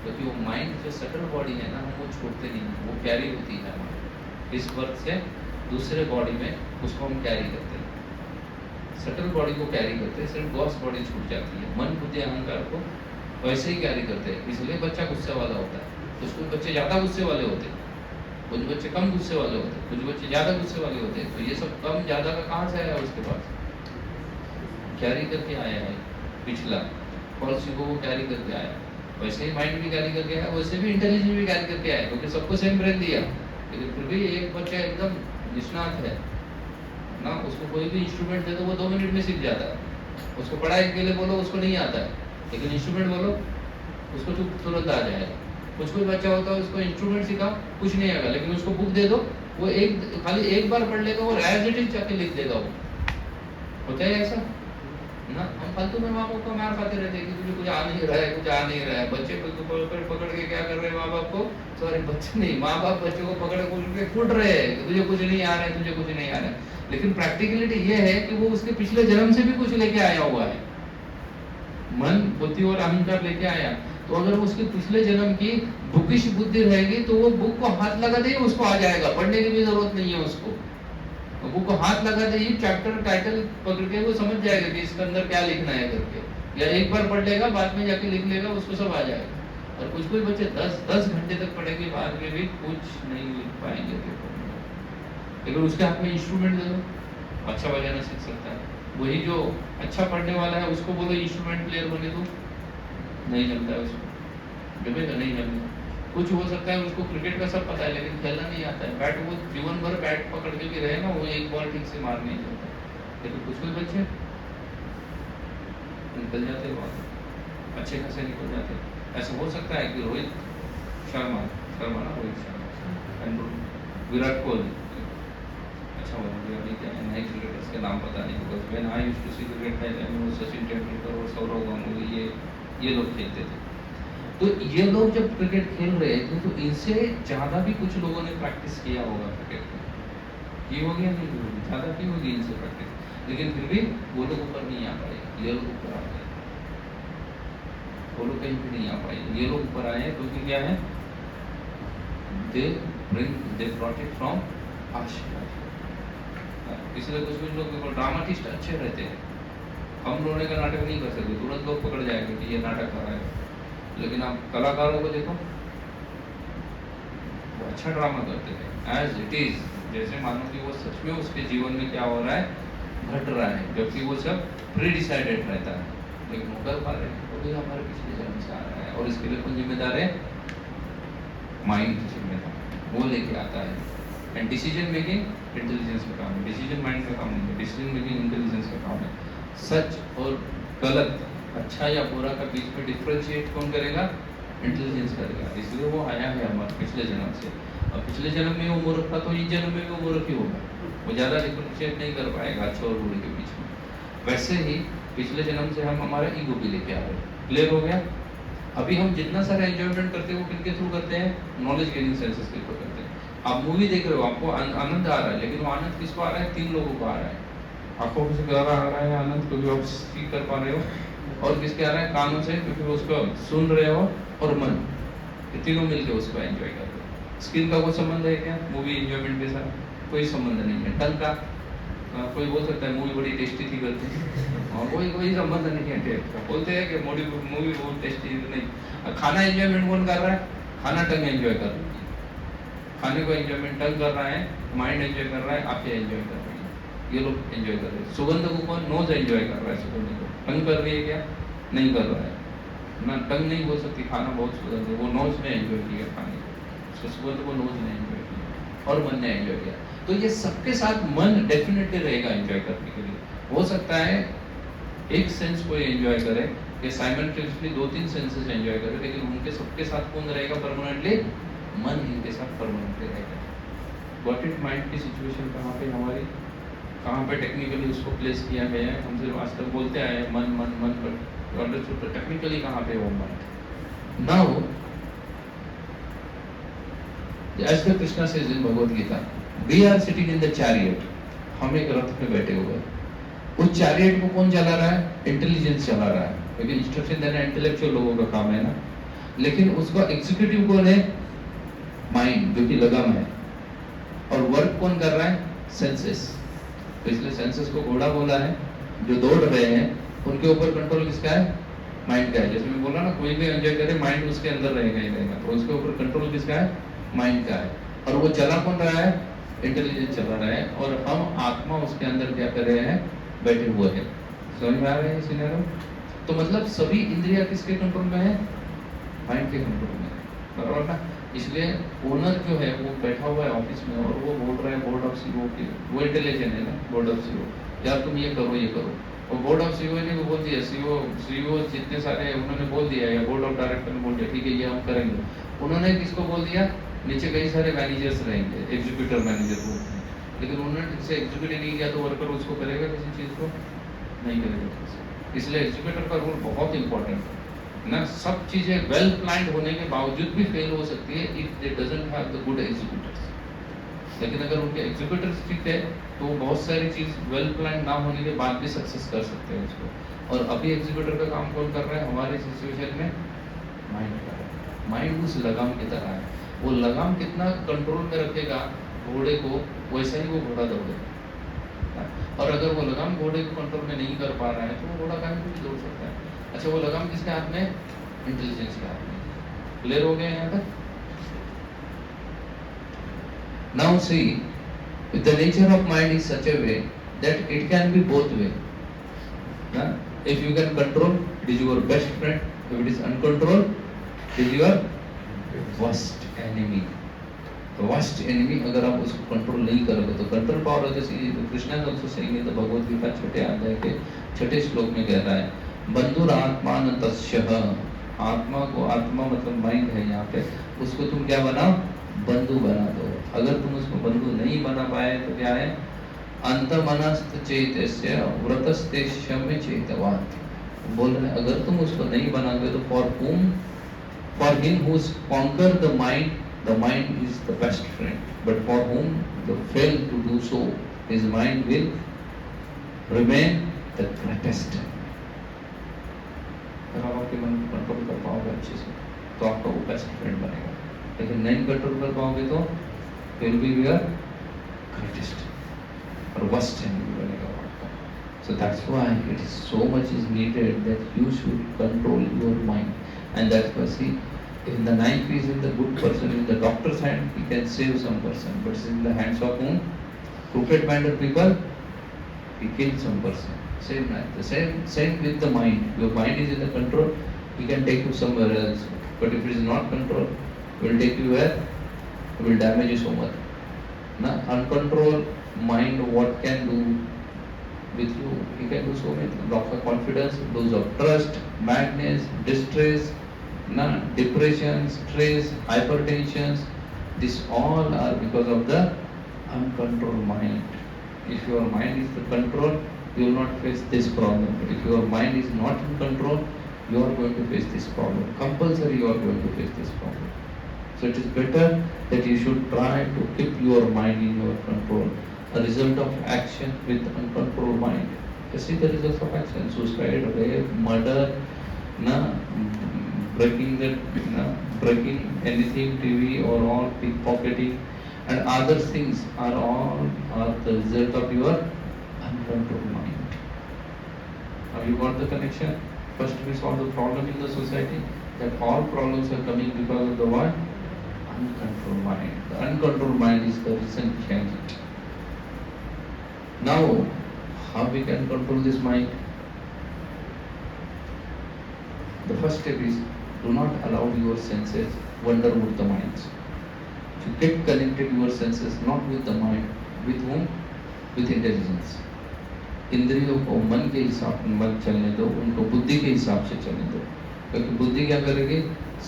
क्योंकि वो माइंड जो सटल बॉडी है ना, हम वो छोड़ते नहीं, वो कैरी होती है हमारी। इस बर्थ से दूसरे बॉडी में उसको हम कैरी करते हैं, सटल बॉडी को कैरी करते हैं। सिर्फ गॉस बॉडी छूट जाती है। मन बुद्धि अहंकार को वैसे ही कैरी करते हैं। इसलिए बच्चा गुस्से वाला होता है। कुछ बच्चे ज़्यादा गुस्से वाले होते हैं, कुछ बच्चे कम गुस्से वाले होते हैं, कुछ बच्चे ज़्यादा गुस्से वाले होते हैं। तो ये सब कम ज़्यादा का कहाँ से आया? उसके पास कैरी करके आया है पिछला पॉलिसी को, वो कैरी करके आया। वैसे ही माइंड भी कैरी करके आया, वैसे भी इंटेलिजेंस भी कैरी करके आया, क्योंकि सबको सेम ब्रेन दिया। लेकिन फिर भी एक बच्चा एकदम निष्णात है ना, उसको कोई भी इंस्ट्रूमेंट दे दो वो 2 मिनट में सीख जाता है। उसको पढ़ाई के लिए बोलो, उसको नहीं आता है, लेकिन इंस्ट्रूमेंट बोलो, उसको तुरंत आ जाएगा। कुछ कोई बच्चा होता है, उसको इंस्ट्रूमेंट सिखाओ, कुछ नहीं आएगा, लेकिन उसको बुक दे दो, वो खाली एक बार पढ़ लेगा, वो एज इट इज जाके लिख देगा। वो होता है ऐसा ना। हम फालतू में माँ बाप को मार खाते रहते हैं कि तुझे कुछ आ नहीं रहा है, कुछ आ नहीं रहा है। बच्चे को पकड़ के क्या कर रहे हैं माँ बाप को? सॉरी, बच्चे नहीं, माँ बाप बच्चों को पकड़ के कूट रहे हैं, तुझे कुछ नहीं आ रहा है, तुझे कुछ नहीं आ रहा है। लेकिन प्रैक्टिकलिटी ये है कि वो उसके पिछले जन्म से भी कुछ लेके आया हुआ है। मन, बुद्धि और अहंकार लेके आया। तो अगर उसके पिछले जन्म की बुकिश बुद्धि रहेगी, तो वो बुक को हाथ लगा दे उसको आ जाएगा, पढ़ने की भी जरूरत नहीं है उसको। तो बुक को हाथ लगा दे, चैप्टर टाइटल पकड़ के वो समझ जाएगा कि इसके अंदर क्या लिखना है करके, या एक बार पढ़ लेगा, बाद में जाके लिख लेगा, उसको सब आ जाएगा। और कुछ कोई बच्चे 10 घंटे तक पढ़ेंगे, बाद में भी कुछ नहीं लिख पाएंगे पेपर में। लेकिन उसके हाथ में इंस्ट्रूमेंट दे दो, अच्छा बजाना सीख सकता है। वही जो अच्छा पढ़ने वाला है, उसको बोलो इंस्ट्रूमेंट प्लेयर बने दो, नहीं जमता है उसको, जमेगा नहीं जमेगा। कुछ हो सकता है उसको क्रिकेट का सब पता है, लेकिन खेलना नहीं आता है। बैट, वो जीवन भर बैट पकड़ के भी रहे ना, वो एक बॉल ठीक से मार नहीं देता। लेकिन कुछ कुछ बच्चे निकल जाते हैं, बहुत अच्छे खासे निकल जाते हैं। ऐसा हो सकता है कि रोहित शर्मा ना, रोहित शर्मा, विराट कोहली, अच्छा हुआ अभी क्या नए क्रिकेटर्स के नाम पता नहीं, because when I used to see cricket, Sachin Tendulkar और सौरव गांगुली, ये लोग खेलते थे। तो ये लोग जब क्रिकेट खेल रहे थे, तो इनसे ज़्यादा भी कुछ लोगों ने प्रैक्टिस किया होगा क्रिकेट में, की होगी या नहीं होगी? ज़्यादा की होगी इनसे प्रैक्टिस, लेकिन फिर भी वो लोग ऊपर नहीं आ पाए, ये लोग ऊपर आ गए। वो लोग कहीं भी नहीं आ पाए, ये लोग ऊपर आए क्योंकि क्या है? दे ब्रॉट इट फ्रॉम आशीर्वाद। इसलिए कुछ लोग ड्रामाटिस्ट अच्छे रहते हैं, हम रोने का नाटक नहीं कर सकते, तुरंत लोग पकड़ जाएंगे कि ये नाटक कर रहा है। लेकिन आप कलाकारों को देखो, वो अच्छा ड्रामा करते हैं एज इट इज, जैसे मानो कि वो सच में उसके जीवन में क्या हो रहा है, घट रहा है, जबकि वो सब प्री डिसाइडेड रहता है। लेकिन वो कर पा रहे हैं, वो भी हमारे पिछले जन्म से आ रहा है। और इसके लिए कौन जिम्मेदार है? माइंड जिम्मेदार, वो लेके आता है। एंड डिसीजन मेकिंग इंटेलिजेंस का काम है, डिसीजन माइंड का काम नहीं है, डिसीजन मेकिंग इंटेलिजेंस का काम है। सच और गलत, अच्छा या बुरा का बीच में डिफ्रेंशिएट कौन करेगा? इंटेलिजेंस करेगा। इसलिए वो आया है हमारे पिछले जन्म से। अब पिछले जन्म में वो मूर्ख था तो इस जन्म में भी वो मूर्ख ही होगा, वो ज़्यादा डिफरेंशिएट नहीं कर पाएगा अच्छा और बुरे के बीच में। वैसे ही पिछले जन्म से हम हमारा ईगो भी लेके आ रहे हैं। क्लियर हो गया? अभी हम जितना सारा एंजॉयमेंट करते हैं वो किनके थ्रू करते हैं? नॉलेज गेनिंग सेंसेस के थ्रू करते हैं। आप मूवी देख रहे हो, आपको आनंद आ रहा है, लेकिन वो आनंद किसको आ रहा है? 3 लोगों को आ रहा है। आंखों से ज़्यादा आ रहा है आनंद क्योंकि आप सीख कर पा रहे हो, और किसके आ रहा है? कानों से क्योंकि उसको सुन रहे हो, और मन, ये तीनों मिलकर उसको एंजॉय कर रहे हो। स्किन का कोई संबंध है क्या मूवी एंजॉयमेंट के साथ? कोई संबंध नहीं है। टंग का कोई बोल सकता है मूवी बड़ी टेस्टी थी करते हैं, कोई संबंध नहीं है टेस्ट का। बोलते हैं कि मूवी बहुत टेस्टी नहीं। खाना एंजॉयमेंट कौन कर रहा है? खाना टंग एंजॉय कर रही है। खाने को एंजॉयमेंट टंग कर रहा है, माइंड एंजॉय कर रहा है, आंखें एंजॉय कर रही है, ये लोग एंजॉय कर रहे हैं। सुगंध को कौन? नोज एंजॉय कर रहा है। सुगंध को टंग कर रही है क्या? नहीं कर रहा है ना। टंग नहीं बोल सकती, खाना बहुत सुगंध है, वो नोज ने एंजॉय किया खाने को, उसको सुगंध को नोज ने एंजॉय किया और मन ने एंजॉय किया। तो ये सबके साथ मन डेफिनेटली रहेगा एंजॉय करने के लिए। हो सकता है एक सेंस कोई एंजॉय करे कि साइमल्टेनियसली 2-3 सेंसेस एंजॉय करे, लेकिन उनके सबके साथ कौन रहेगा परमानेंटली? मन इनके साथ परमानेंटली रहेगा। Got it? माइंड की सिचुएशन कहाँ पे हमारी, कहाँ पे टेक्निकली उसको प्लेस किया गया है? हम सिर्फ आज तक बोलते आए हैं मन मन मन, पर अंडरस्टूड टेक्निकली कहाँ पे वो मन। Now as the Krishna says in Bhagavad Gita, we are sitting in the chariot, हम एक रथ में बैठे हुए हैं। उस चैरियट को कौन चला रहा है? इंटेलिजेंस चला रहा है, क्योंकि इंस्ट्रक्शन देना इंटेलेक्चुअल लोगों का काम है ना। लेकिन उसका एग्जीक्यूटिव कौन है? माइंड, जो कि लगाम है। और वर्क कौन कर रहा है? सेंसेस। तो इसलिए सेंसेस को घोड़ा बोला है। जो दौड़ रहे हैं उनके ऊपर कंट्रोल किसका है? माइंड का है। जैसे मैं बोला ना, कोई भी एंजॉय करे माइंड उसके अंदर रहेगा ही रहेगा, तो उसके ऊपर कंट्रोल किसका है? माइंड का है। और वो चला कौन रहा है? इंटेलिजेंस चला रहा है, और हम आत्मा उसके अंदर क्या कर रहे हैं? बैठे हुए हैं। समझ में आ रहे हैं सिनेरियो? तो मतलब सभी इंद्रियां किसके कंट्रोल में है? माइंड के कंट्रोल में है, बराबर ना। इसलिए ओनर जो है वो बैठा हुआ है ऑफिस में, और वो बोल रहा है बोर्ड ऑफ सीईओ के, वो इंटेलिजेंट है ना, बोर्ड ऑफ सीईओ, यार तुम ये करो ये करो। और बोर्ड ऑफ सीईओ ने भी बोल दिया, सीईओ जितने सारे हैं उन्होंने बोल दिया, या बोर्ड ऑफ डायरेक्टर ने बोल दिया ठीक है ये हम करेंगे। उन्होंने किसको बोल दिया? नीचे कई सारे मैनेजर्स रहेंगे, एग्जीक्यूटिव मैनेजर बोलते हैं, लेकिन उन्होंने ठीक से एग्जीक्यूटिव नहीं किया तो वर्कर उसको करेगा किसी चीज़ को? नहीं करेगा। इसलिए एग्जीक्यूटिव का रोल बहुत इंपॉर्टेंट है ना। सब चीज़ें वेल प्लान्ड होने के बावजूद भी फेल हो सकती है if they doesn't have the good executors. लेकिन अगर उनके एग्जीक्यूटर्स ठीक है तो बहुत सारी चीज़ वेल प्लान ना होने के बाद भी सक्सेस कर सकते हैं उसको। और अभी एग्जीक्यूटर का काम कौन कर रहा है हमारे सिचुएशन में? माइंड कर रहा है। माइंड उस लगाम की तरह है, वो लगाम कितना कंट्रोल में रखेगा घोड़े को, वैसा ही वो घोड़ा दौड़ेगा। और अगर वो लगाम घोड़े को कंट्रोल में नहीं कर पा रहा है तो वो घोड़ा कहीं भी दौड़ सकता है। अच्छा, वो लगाम किसके हाथ में? इंटेलिजेंस के हाथ में। क्लियर हो गया यहाँ तक? Now see, the nature of mind is such a way that it can be both way. If you can control, it is your best friend. If it is uncontrolled, it is your worst enemy. The worst enemy अगर आप उसको कंट्रोल नहीं करोगे तो कंट्रोल पावर, जैसे कृष्णा ने also saying in the Bhagavad Gita छठे अध्याय के छठे श्लोक में कह रहा है बंधुर आत्मान तस्यः। आत्मा को, आत्मा मतलब माइंड है यहाँ पे, उसको तुम क्या बनाओ? बंधु बना दो। अगर तुम उसको बंधु नहीं बना पाए तो क्या है? अंतमनस्त चेतस्य व्रतस्तेष्यम्य चेतवात्। बोल रहे हैं अगर तुम उसको नहीं बनाओगे तो for him who conquer the mind is the best friend, but for whom the fail to do so, his mind will remain the greatest. अगर आप आपके मन को कंट्रोल कर पाओगे अच्छे से तो आपका वो बेस्ट फ्रेंड बनेगा, लेकिन नहीं कंट्रोल कर पाओगे तो will be your greatest or worst enemy बनेगा आपका। So that's why it is so much is needed that you should control your mind, and that's why see, in the 9 piece in the good person, in the doctor's hand, he can save some person, but in the hands of whom? Crooked-minded people, he kills some person. Same with the mind. Your mind is in the control, he can take you somewhere else. But if it is not controlled, he will take you where? He will damage you so much. Now, uncontrolled mind, what can do with you? He can do so many. Loss of confidence, lose of trust, madness, distress, depression, stress, hypertension, These all are because of the uncontrolled mind. If your mind is in control, you will not face this problem. If your mind is not in control, you are going to face this problem. Compulsory, you are going to face this problem. So it is better that you should try to keep your mind in your control. A result of action with uncontrolled mind. You see the results of action: suicide, rape, murder, breaking anything, TV or all, pickpocketing, and other things are all the result of your uncontrolled mind. Have you got the connection? First we solve the problem in the society. That all problems are coming because of the what? Uncontrolled mind. The uncontrolled mind is the reason behind it. Now, how we can control this mind? The first step is, do not allow your senses wander with the minds. To get connected your senses not with the mind, with whom? With intelligence. इंद्रियों को मन के हिसाब से मत चलने दो, उनको बुद्धि के हिसाब से चलने दो, क्योंकि बुद्धि क्या करेगी?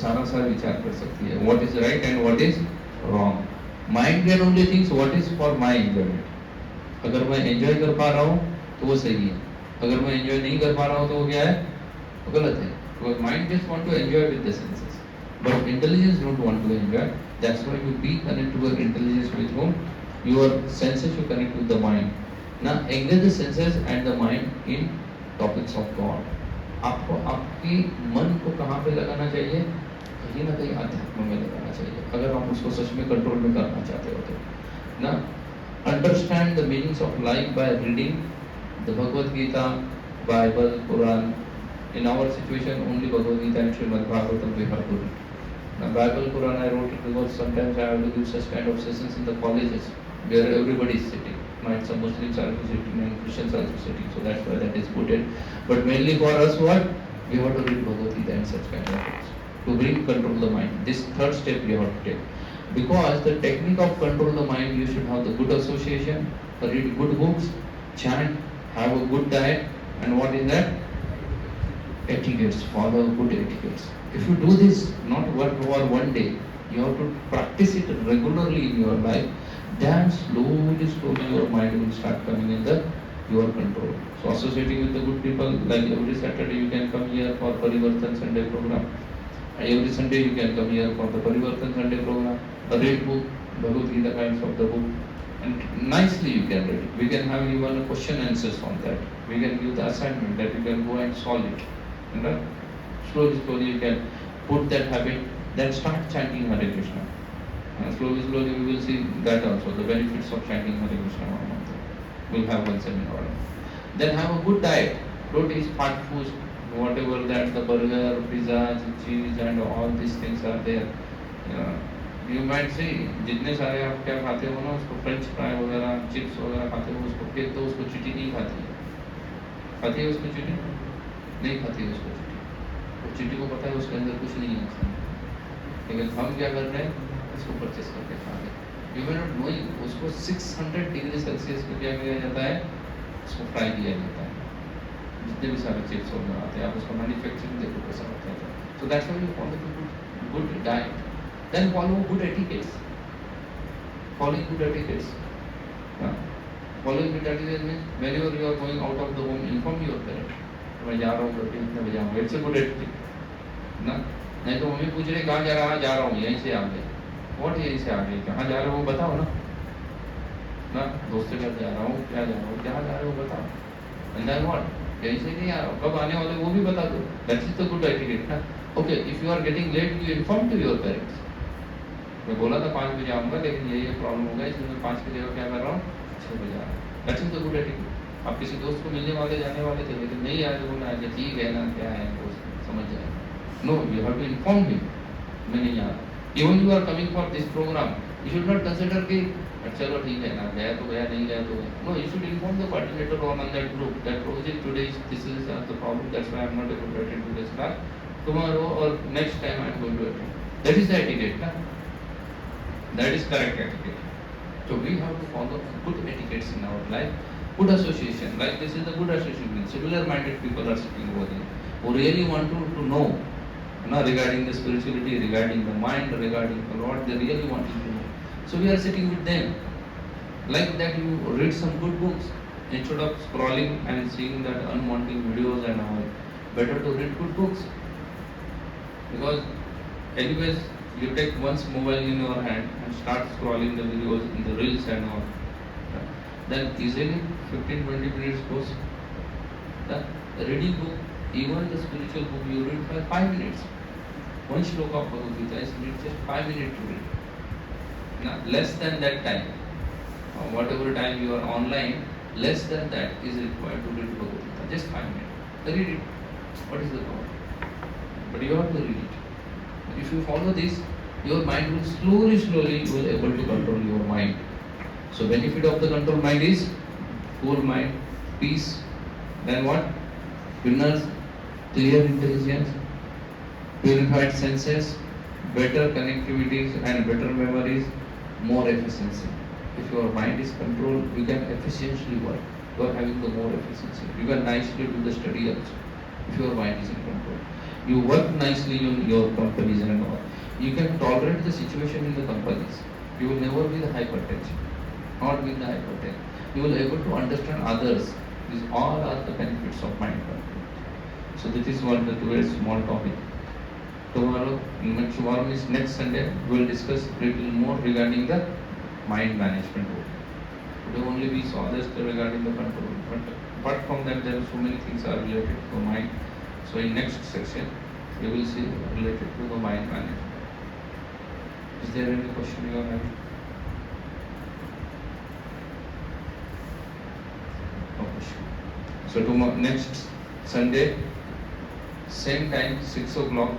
सारा विचार कर सकती है, what is right and what is wrong. Mind can only thinks what is for my enjoyment. अगर मैं एंजॉय कर पा रहा हूँ तो वो सही है, अगर मैं एंजॉय नहीं कर पा रहा हूँ तो वो क्या है? वो गलत है. Because mind just want to enjoy with the senses, but intelligence don't want to enjoy. That's why you be connected to your intelligence with whom? Your senses you connect with the mind. Now engage the senses and the mind in topics of God. आपको आपकी मन को कहाँ पे लगाना चाहिए? कहीं ना कहीं अध्यात्म में लगाना चाहिए, अगर आप उसको सच में कंट्रोल में करना चाहते हो तो. ना understand the meanings of life by reading the Bhagavad Gita, Bible, Quran. In our situation, only Bhagavad Gita and Srimad Bhagavatam we have to read. Now, Bible, Quran, I wrote it because sometimes I have to give such kind of sessions in the colleges where everybody is sitting. Might some Muslims are sitting and Christians are also sitting, so that's why that is put in. But mainly for us, what? We have to read Bhagavad Gita and such kind of things to bring control of the mind. This third step we have to take. Because the technique of control the mind, you should have the good association, read good books, chant, have a good diet, and what is that? Etiquettes, follow good etiquettes. If you do this, not one day, you have to practice it regularly in your life, then slowly your mind will start coming in your control. So associating with the good people, like every Saturday you can come here for Parivartan Sunday program. Every Sunday you can come here for the Parivartan Sunday program. Read book, Bhagavad Gita kinds of the book, and nicely you can read it. We can have even a question answers on that. We can give the assignment that you can go and solve it. And slowly you can put that habit, then start chanting Hare Krishna. And slowly we will see that also, the benefits of chanting Hare Krishna one month. We'll have one seminar. Then have a good diet. Don't eat fat food, whatever that, the burger, pizza, cheese and all these things are there. You might see, जितने सारे आप क्या खाते हो ना, उसको फ्रेंच फ्राई वगैरह, चिप्स वगैरह खाते हो, उसको फेंक दो, उसको चींटी नहीं खाती है. खाती है उसको चींटी? नहीं खाती है उसको चींटी. और चींटी को पता है उसके अंदर कुछ नहीं है, लेकिन हम क्या कर रहे हैं? इसको परचेस करके खा रहे हैं. यू मे नॉट नोइंग, उसको 600 डिग्री सेल्सियस पे क्या किया जाता है? उसको फ्राई किया जाता है. जितने भी सारे चिप्स वगैरह आते हैं, आप उसका मैन्युफैक्चरिंग देखो कैसा होता है. So that's why you follow good diet. Then follow good etiquettes. Following good etiquettes. Following good etiquettes means whenever you are going out of the home, inform your parents. मैं जा रहा हूँ करके इतने बजे आऊँगा. It's a good etiquette. ना नहीं तो मम्मी पूछ रहे कहाँ जा रहा हूँ, यहीं से आ गए. What यहीं से आ गए? कहाँ जा रहे हो बताओ ना. ना दोस्त के घर जा रहा हूँ, क्या जा रहा हूँ, कहाँ जा रहे हो बताओ. And then what? यहीं से नहीं आ रहा हूँ, कब आने वाले वो भी बता दो. That is the good etiquette ना. Okay, if you are getting late, you inform to your parents. मैं बोला था 5 बजे आऊँगा, लेकिन ये प्रॉब्लम हो गया, इसलिए मैं 5 की जगह क्या कर रहा हूँ, 6 बजे आ रहा हूँ. That is the good attitude. आप किसी दोस्त को मिलने वाले जाने वाले थे, लेकिन नहीं आए तो बोलना है ठीक है ना, क्या है दोस्त समझ जाए. No, you have to inform him, मैं नहीं आ रहा. Even you are coming for this program, you should not consider कि चलो ठीक है ना, गया तो गया, नहीं गया तो गया. No, you should inform the coordinator on that group that project today this is the problem, that's why I am not able to attend to this class. Tomorrow और next time I am going to attend. That is the etiquette ना. That is correct etiquette. So we have to follow good etiquettes in our life. Good association, like this is the good association. Similar minded people are sitting over there who really want to know regarding the spirituality, regarding the mind, regarding what they really want to know. So we are sitting with them. Like that, you read some good books instead of scrolling and seeing that unwanted videos and all. Better to read good books, because anyways you take once mobile in your hand and start scrolling the videos in the reels and all, then easily 15-20 minutes goes. The reading book, even the spiritual book, you read for 5 minutes. One shloka of Bhagavad Gita is need just 5 minutes to read. Now, less than that time, whatever time you are online, less than that is required to read Bhagavad Gita. Just 5 minutes. Read it. What is the problem? But you have to read it. If you follow this, your mind will slowly you will able to control your mind. So benefit of the control mind is cool mind, peace. Then what? Winners, clear intelligence, purified senses, better connectivities and better memories, more efficiency. If your mind is controlled, you can efficiently work. You are having the more efficiency. You can nicely do the study also. If your mind is in control, you work nicely in your companies and all. You can tolerate the situation in the companies. You will never be the hypertension, not be the hypertension. You will able to understand others. These all are the benefits of mind control. So this is one of the very small topic. Tomorrow is next Sunday. We will discuss little more regarding the mind management. Today only we saw this regarding the control, but apart from that, there are so many things are related to the mind. So in next section, we will see related to the mind management. Is there any question you are having? No question. So tomorrow, next Sunday, same time, 6 o'clock.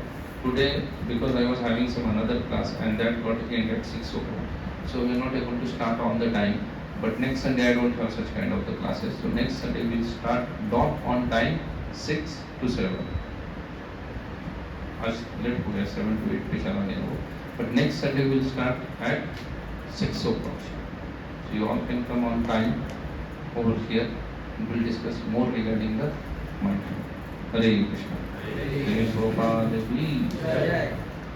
Today, because I was having some another class and that got ended at 6 o'clock. So we are not able to start on the time. But next Sunday I don't have such kind of the classes. So next Sunday we'll start dot on time, 6 to 7. आज लेट हो गया 7 to 8 पे चला गया वो. But next Sunday we'll start at 6 o'clock. So you all can come on time over here. We'll discuss more regarding the mind. Hare Krishna. Hare Prabhupada.